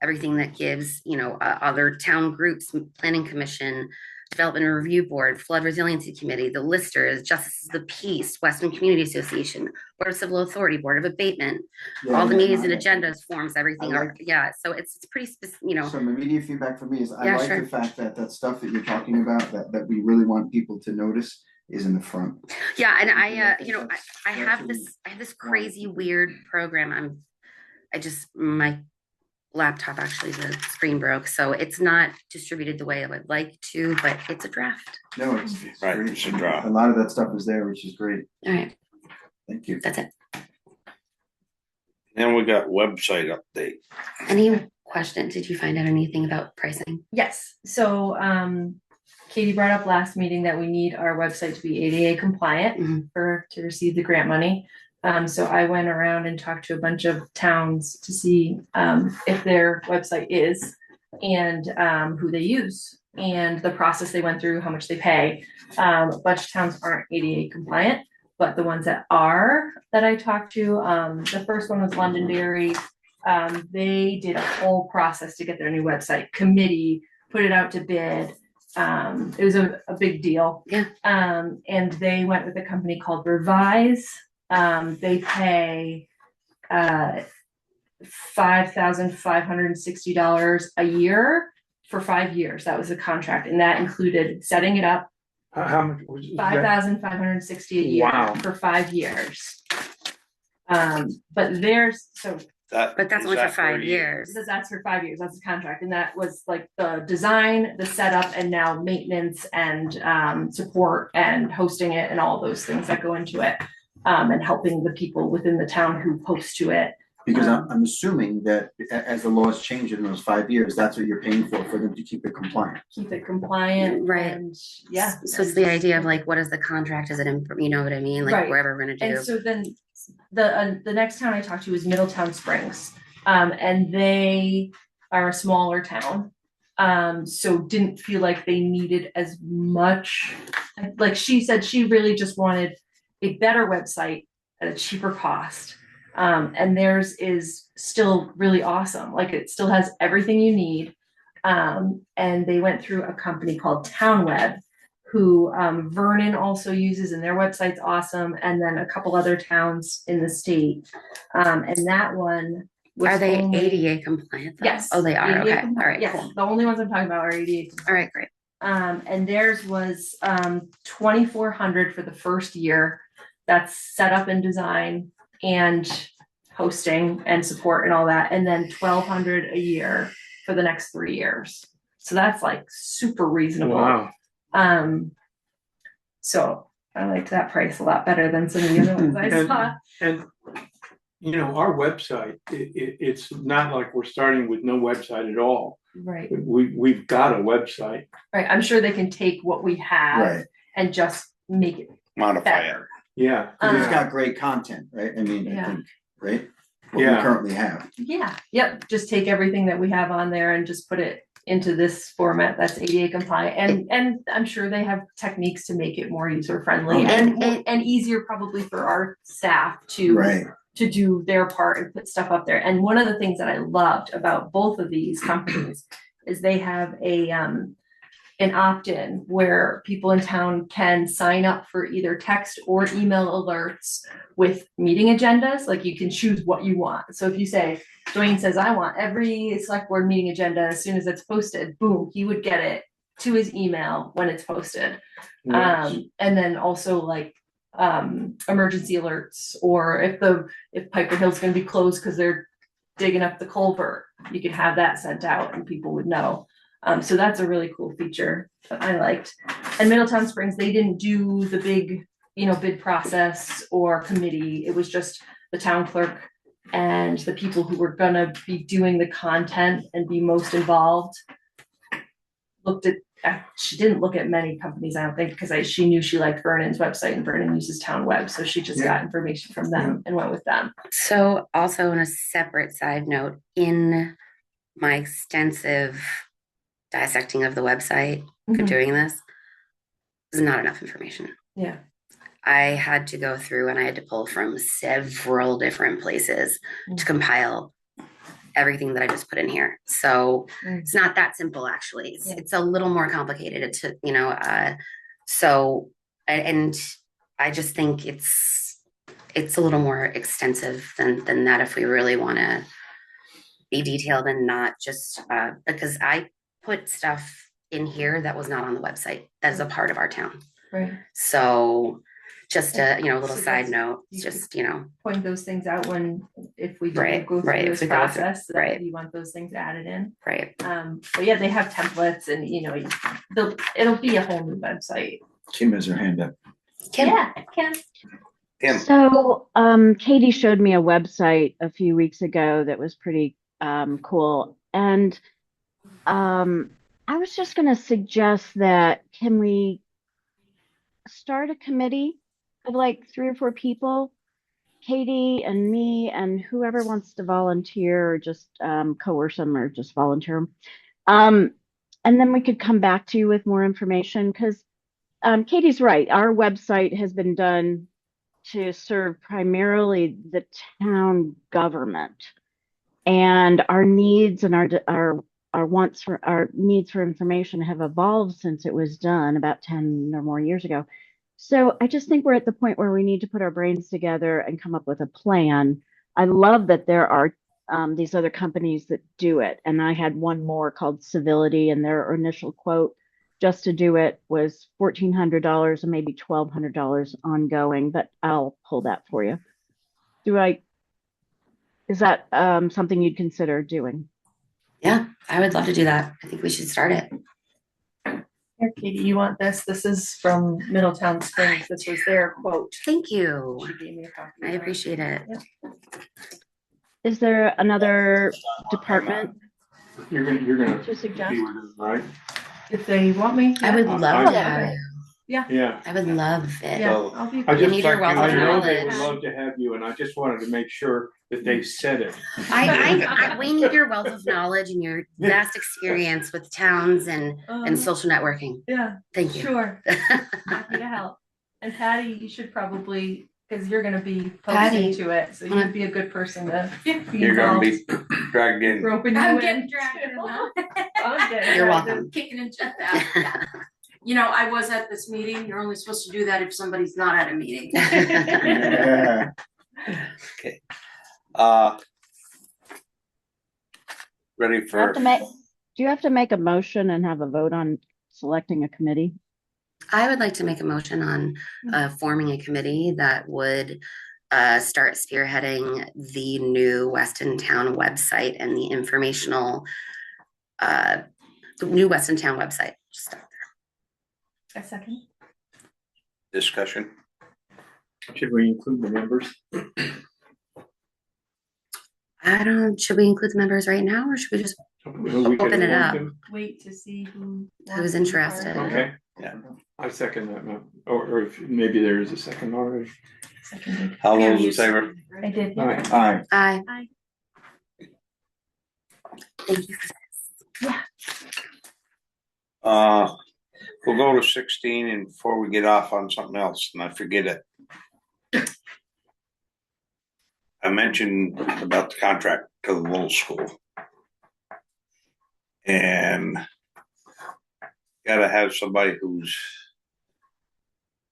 everything that gives, other town groups, planning commission, development and review board, flood resiliency committee, the listers, justices of the peace, Western Community Association, Board of Civil Authority, Board of Abatement, Yeah, all the yeah, meetings no, and agendas, forms, everything I are, like- so it's pretty specific, Some immediate feedback from me is I Yeah, like sure. the fact that that stuff that you're talking about, that we really want people to notice is in the front. yeah, and I think I that's have what this, we crazy want. weird program. My laptop, actually, the screen broke, so it's not distributed the way I would like to, but it's a draft. No, it's Right, great. it's a draft. A lot of that stuff is there, which is great. All right, Thank you. that's it. Then we got website update. Any questions? Did you find out anything about pricing? Yes, so Katie brought up last meeting that we need our website to be ADA compliant to receive the grant money. So I went around and talked to a bunch of towns to see if their website is and who they use and the process they went through, how much they pay. A bunch of towns aren't ADA compliant, but the ones that are that I talked to, the first one was Londonderry. They did a whole process to get their new website, committee, put it out to bid. It was a big deal. Yeah. And they went with a company called Revise. They pay $5,560 a year for 5 years. That was the contract, and that included setting it up. How much was it? $5,560 a year Wow. for 5 years. But there's But that's is only for that 5 a years. that's for 5 years. That's the contract, and that was like the design, the setup, and now maintenance and support and hosting it and all those things that go into it, and helping the people within the town who post to it. Because I'm assuming that as the laws change in those 5 years, that's what you're paying for them to keep it compliant. Keep it compliant, Right. And yeah. So it's the idea of like, what is the contract? Is it in, you know what I mean? Like Right. wherever we're gonna do. And so then the next town I talked to was Middletown Springs, and they are a smaller town. So didn't feel like they needed as much. Like she said, she really just wanted a better website at a cheaper cost. And theirs is still really awesome. Like it still has everything you need. And they went through a company called TownWeb, who Vernon also uses, and their website's awesome. And then a couple other towns in the state. And that one was Are they only- ADA compliant though? Yes. Oh, they are. ADA Okay. compliant. All right. Yes, Cool. the only ones I'm talking about are ADA. All right. Great. And theirs was $2,400 for the first year. That's setup and design and hosting and support and all that, and then $1,200 a year for the next 3 years. So that's like super reasonable. Wow. So I liked that price a lot better than some of the other ones I saw. And our website, it's not like we're starting with no website at all. Right. We've got a website. Right. I'm sure they can take what we have Right. and just make it Modify it. better. Yeah. It's got great content, right? I mean, I Yeah. think, right? What we Yeah. currently have. Yeah. Yep. Just take everything that we have on there and just put it into this format that's ADA compliant, and I'm sure they have techniques to make it more user friendly and easier probably for our staff to Right. to do their part and put stuff up there. And one of the things that I loved about both of these companies is they have an opt-in where people in town can sign up for either text or email alerts with meeting agendas. Like you can choose what you want. So if you say, Dwayne says, I want every select board meeting agenda as soon as it's posted, boom, he would get it to his email when it's posted. Nice. And then also like emergency alerts, or if Piper Hill's gonna be closed because they're digging up the culvert, you could have that sent out and people would know. So that's a really cool feature that I liked. And Middletown Springs, they didn't do the big, bid process or committee. It was just the town clerk and the people who were gonna be doing the content and be most involved. She didn't look at many companies, I don't think, because she knew she liked Vernon's website and Vernon uses Town Web. So she just got information from them and went with them. So also on a separate side note, in my extensive dissecting of the website for doing this, there's not enough information. Yeah. I had to go through and I had to pull from several different places to compile everything that I just put in here. So it's not that simple, actually. It's a little more complicated to, so, and I just think it's a little more extensive than that if we really want to be detailed and not just, because I put stuff in here that was not on the website. That is a part of our town. Right. So just a little side note, just point those things out if we go through this if we go process, through, that you want those things added in. Right. But yeah, they have templates and it'll be a whole new website. Kim has her hand up. Kim. Yeah, Kim. So Katie showed me a website a few weeks ago that was pretty cool. And I was just going to suggest that can we start a committee of like 3 or 4 people, Katie and me and whoever wants to volunteer or just coerce them or just volunteer them. And then we could come back to you with more information because Katie's right. Our website has been done to serve primarily the town government, and our needs and our wants for our needs for information have evolved since it was done about 10 or more years ago. So I just think we're at the point where we need to put our brains together and come up with a plan. I love that there are these other companies that do it. And I had one more called Civility, and their initial quote just to do it was $1,400 and maybe $1,200 ongoing, but I'll pull that for you. Is that something you'd consider doing? Yeah, I would love to do that. I think we should start it. Here, Katie, you want this? This is from Middletown Springs. This was their quote. Thank you. She gave me a copy. I appreciate it. Yep. Is there another department You're gonna to suggest? be with us, right? If they want me. I would love to Okay. have you. Yeah. I would love it. Yeah, So, I'll be. I You just need your wealth of I know they would knowledge. love to have you, and I just wanted to make sure that they said it. We need your wealth of knowledge and your vast experience with towns and social networking. Yeah. Thank you. Sure. Happy to help. And Patty, you should probably, because you're gonna be Patty. posting to it, so you'd be a good person to be You're gonna involved. be dragged in. Roping you I'm in. getting dragged in now. I'm getting You're dragged welcome. in. Kicking and just that. I was at this meeting. You're only supposed to do that if somebody's not at a meeting. Yeah. Okay. Ready Do you have to make a motion and have a vote on selecting a committee? I would like to make a motion on forming a committee that would start spearheading the new Weston Town website and the informational, the new Weston Town website. Just start A second. Discussion. Should we include the members? should we include the members right now or should we just Who we can open it appoint up? them? Wait to see who's interested. Okay. Yeah. I second that, or if maybe there is a second already. Seconded. All those in favor? I did. All right. All right. Aye. Aye. Thank you for this. Yeah. We'll go to 16 and before we get off on something else and I forget it. I mentioned about the contract to the little school. And gotta have somebody who's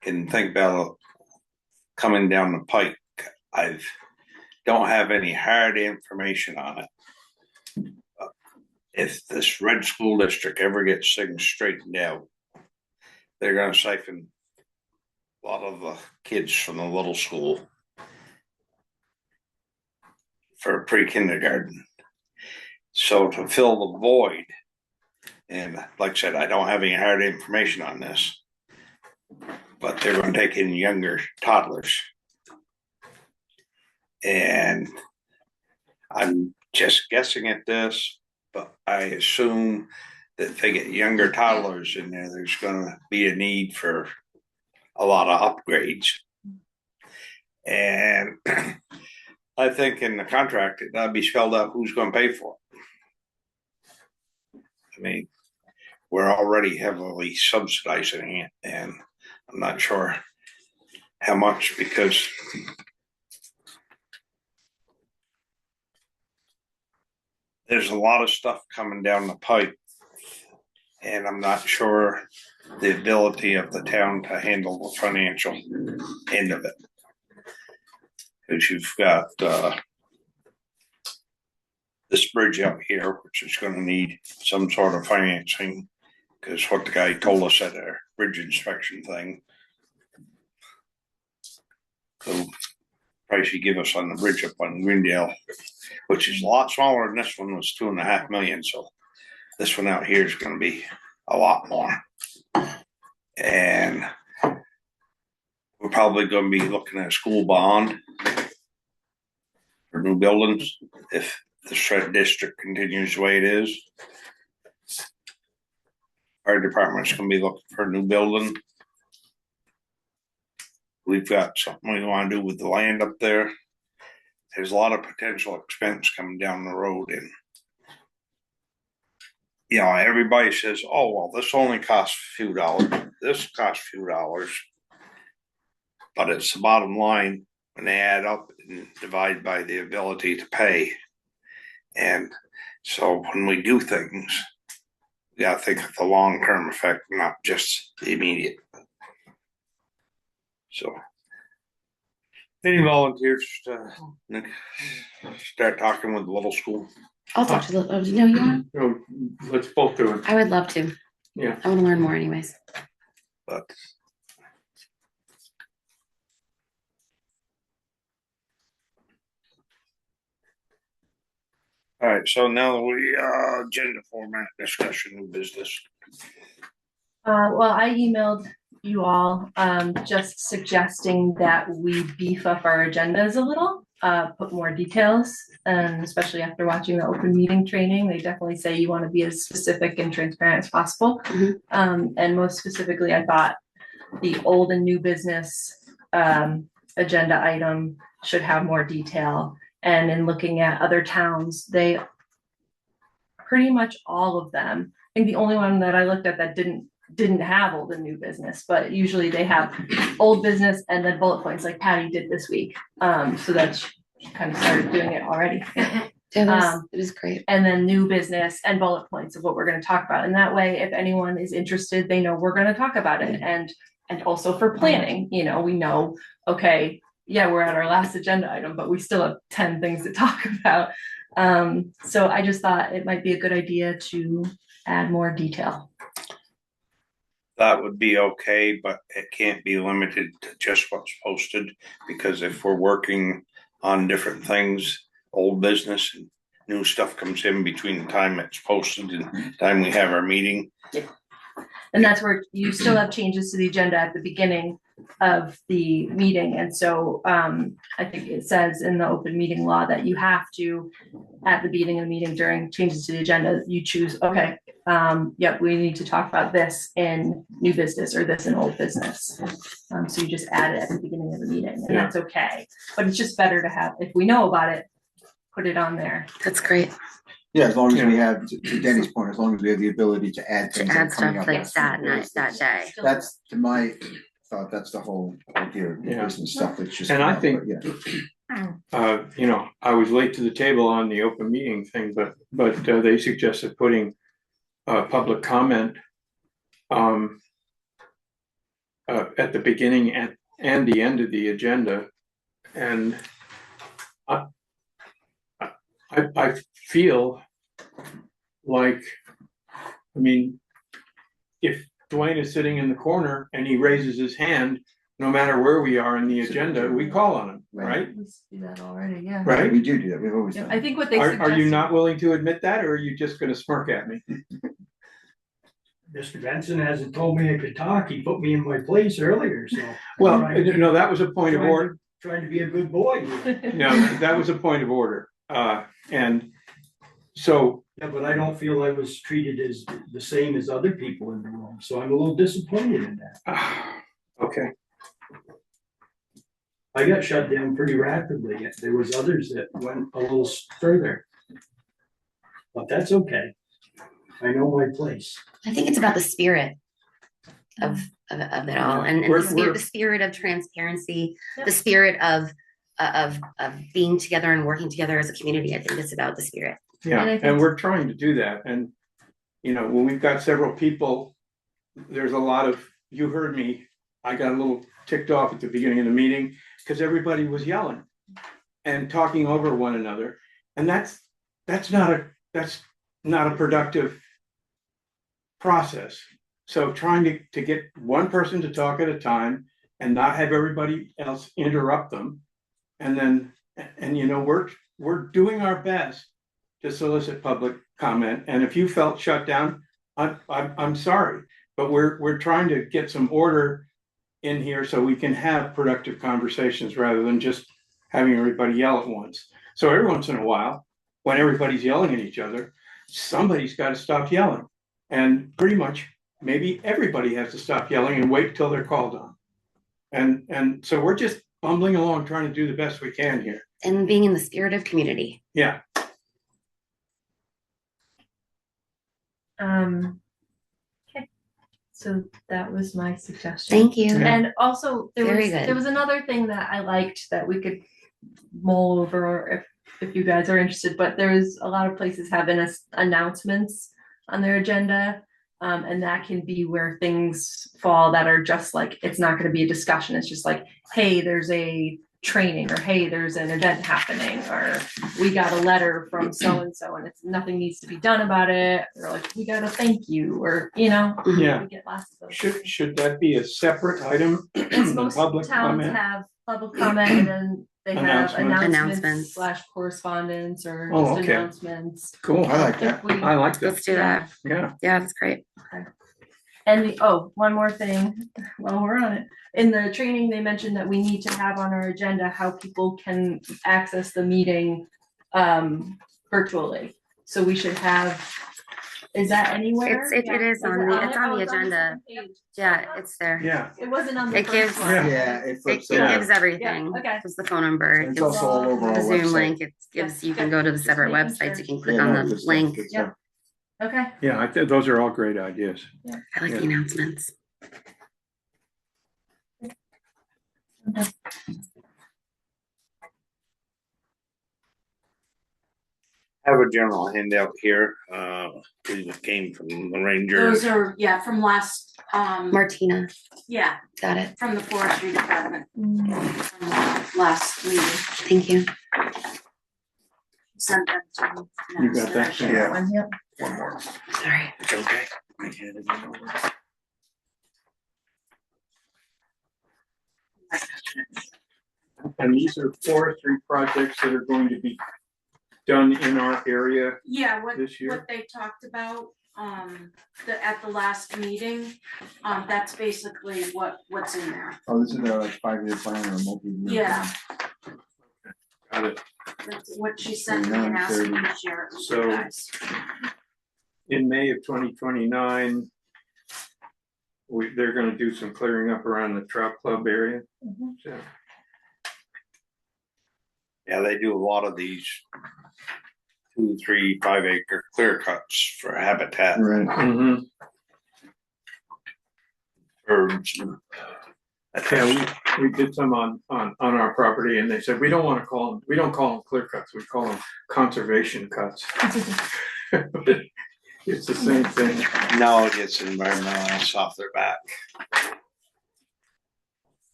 can think about it coming down the pike. I don't have any hard information on it. If this red school district ever gets things straightened out, they're gonna siphon a lot of the kids from the little school for pre-kindergarten. So to fill the void, and like I said, I don't have any hard information on this, but they're going to take in younger toddlers. And I'm just guessing at this, but I assume that if they get younger toddlers in there, there's going to be a need for a lot of upgrades. And I think in the contract, it ought to be spelled out who's going to pay for it. I mean, we're already heavily subsidizing it, and I'm not sure how much because there's a lot of stuff coming down the pipe, and I'm not sure the ability of the town to handle the financial end of it. Because you've got this bridge up here, which is going to need some sort of financing, because what the guy told us at our bridge inspection thing, the price he give us on the bridge up on Greendale, which is a lot smaller than this one, was $2.5 million. So this one out here is going to be a lot more. And we're probably going to be looking at a school bond for new buildings if the shred district continues the way it is. Our department's going to be looking for a new building. We've got something we want to do with the land up there. There's a lot of potential expense coming down the road, and you know, everybody says, "Oh, well, this only costs a few dollars. This costs a few dollars," but it's the bottom line when they add up and divide by the ability to pay. And so when we do things, we got to think of the long-term effect, not just the immediate. So, any volunteers to start talking with the little school? I'll talk to the, no, you want? No, let's both do it. I would love to. Yeah. I want to learn more anyways. But all right, so now we agenda format discussion new business. Well, I emailed you all, just suggesting that we beef up our agendas a little, put more details, and especially after watching the open meeting training, they definitely say you want to be as specific and transparent as possible. And most specifically, I thought the old and new business agenda item should have more detail. And in looking at other towns, they pretty much all of them, I think the only one that I looked at that didn't have old and new business, but usually they have old business and then bullet points like Patty did this week. So that she kind of started doing it already. It was great. And then new business and bullet points of what we're going to talk about. And that way, if anyone is interested, they know we're going to talk about it. And also for planning, you know, we know, okay, yeah, we're at our last agenda item, but we still have 10 things to talk about. So I just thought it might be a good idea to add more detail. That would be okay, but it can't be limited to just what's posted, because if we're working on different things, old business and new stuff comes in between the time it's posted and the time we have our meeting. Yeah. And that's where you still have changes to the agenda at the beginning of the meeting. And so I think it says in the open meeting law that you have to, at the beginning of the meeting during changes to the agenda, you choose, okay, yep, we need to talk about this in new business or this in old business. So you just add it at the beginning of the meeting, and that's okay. But it's just better to have, if we know about it, put it on there. That's great. Yeah, as long as we Yeah. have, to Denny's point, as long as we have the ability to add To things that are add coming stuff up. like that night, that day. That's, to my thought, that's the whole idea, Yeah. there's some stuff that's just. And I come up, think- but yeah. You know, I was late to the table on the open meeting thing, but they suggested putting public comment at the beginning and the end of the agenda. And I feel like, I mean, if Dwayne is sitting in the corner and he raises his hand, no matter where we are in the agenda, we call on him, right? We do that already, yeah. Right? We do that, we've always Yeah, done. I think what they Are suggested. you not willing to admit that, or are you just gonna smirk at me? Mr. Benson hasn't told me I could talk. He put me in my place earlier, so. Well, Trying to- no, that was a point of order. Trying to be a good boy. No, that was a point of order. And so, Yeah, but I don't feel I was treated as the same as other people in the room, so I'm a little disappointed in that. okay, I got shut down pretty rapidly. There was others that went a little further. But that's okay. I know my place. I think it's about the spirit of it all, and the spirit of transparency, the spirit of being together and working together as a community. I think it's about the spirit. yeah, and we're trying to do that. And, you know, when we've got several people, there's a lot of, you heard me, I got a little ticked off at the beginning of the meeting because everybody was yelling and talking over one another. And that's not a productive process. So trying to get one person to talk at a time and not have everybody else interrupt them. And you know, we're doing our best to solicit public comment. And if you felt shut down, I'm sorry, but we're trying to get some order in here so we can have productive conversations rather than just having everybody yell at once. So every once in a while, when everybody's yelling at each other, somebody's got to stop yelling. And pretty much maybe everybody has to stop yelling and wait till they're called on. And so we're just bumbling along trying to do the best we can here. And being in the spirit of community. Yeah. Okay. So that was my suggestion. Thank you. Yeah. And also Very good. there was another thing that I liked that we could mull over if you guys are interested, but there's a lot of places having announcements on their agenda. And that can be where things fall that are just like, it's not going to be a discussion. It's just like, hey, there's a training, or hey, there's an event happening, or we got a letter from so-and-so and it's nothing needs to be done about it. Or like, we got a thank you, or, you know, Yeah. we get lots of those. Should that be a separate item? It's most Public towns comment? have public comment, and then they have Announcements. announcements / correspondence, or Oh, just okay. announcements. Cool. I like that. If we- I like that. Let's do that. Yeah. Yeah, that's great. And one more thing while we're on it. In the training, they mentioned that we need to have on our agenda how people can access the meeting virtually. So we should have, is that anywhere? It is on the, it's on the Oh, it's agenda. second page. Yeah, it's there. Yeah. It wasn't on the It first gives- one. Yeah, it It flips it over. gives everything. Yeah, okay. Gives the phone number. It It's gives also all over our the Zoom website. link. It gives, you can go to the separate making websites. You sure. can click Yeah, on no, the good stuff, link. good stuff. Okay. Yeah, I think those are all great ideas. I like the announcements. Have a general handout here, it came from the ranger. Those are, from last, Martina, yeah, got it. from the forestry department, from last meeting. Thank you. Sent that to me. You got that? Yeah. Yep. One more. Sorry. It's okay. I handed it over. And these are forestry projects that are going to be done in our area Yeah, this year. what they talked about, at the last meeting, that's basically what's in there. Oh, this is their like 5-year plan or a multi-year. Yeah. plan. Got it. That's what she sent me and asked me to share it with you So- guys. In May of 2029, they're gonna do some clearing up around the trout club area. So, Yeah, they do a lot of these 2, 3, 5 acre clear cuts for habitat Right. Mhm. birds. Yeah, we did some on our property and they said, we don't call them clear cuts, we call them conservation cuts. But it's the same thing. Now it gets environmental off their back.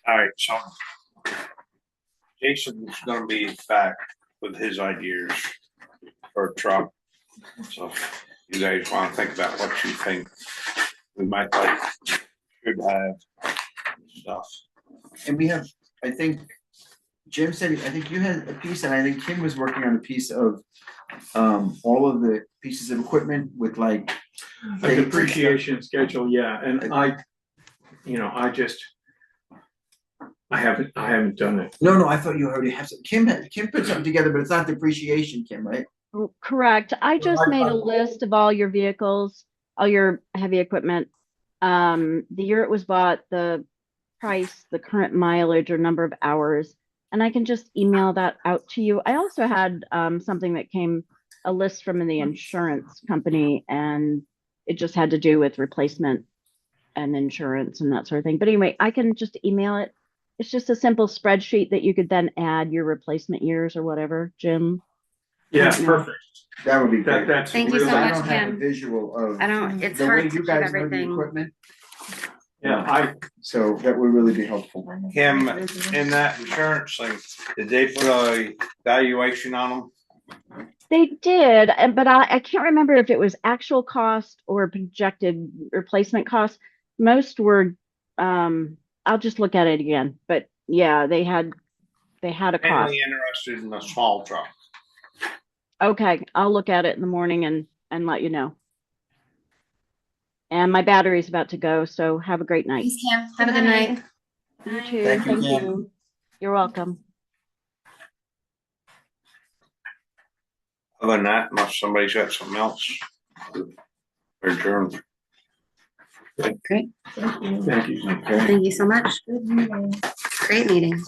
All right, so Jason's gonna be back with his ideas for a truck. So if you guys wanna think about what you think we might like, should have stuff. And we have, I think, Jim said, I think you had a piece, and I think Kim was working on a piece of all of the pieces of equipment with like. A depreciation schedule, yeah, and I haven't done it. No, I thought you already have some. Kim put something together, but it's not depreciation, Kim, right? Correct. I just made a list of all your vehicles, all your heavy equipment. The year it was bought, the price, the current mileage or number of hours, and I can just email that out to you. I also had something that came, a list from the insurance company, and it just had to do with replacement and insurance and that sort of thing. But anyway, I can just email it. It's just a simple spreadsheet that you could then add your replacement years or whatever, Jim. Yeah, perfect. That would be great. That's Thank you really, so I much, don't have a Kim. visual of. I don't, it's the way hard to you keep guys know the everything. equipment. yeah, So that would really be helpful. Kim, in that insurance thing, did they put a valuation on them? They did, but I can't remember if it was actual cost or projected replacement cost. Most were, I'll just look at it again, but yeah, they had a cost. Mainly interested in the small truck. Okay, I'll look at it in the morning and let you know. And my battery's about to go, so have a great night. Thanks, Kim. Have a good night. You too. Thank you, Thank Kim. you. You're welcome. Other than that, unless somebody's got something else. We're adjourned. Great. thank you. Thank you so much. Great meeting.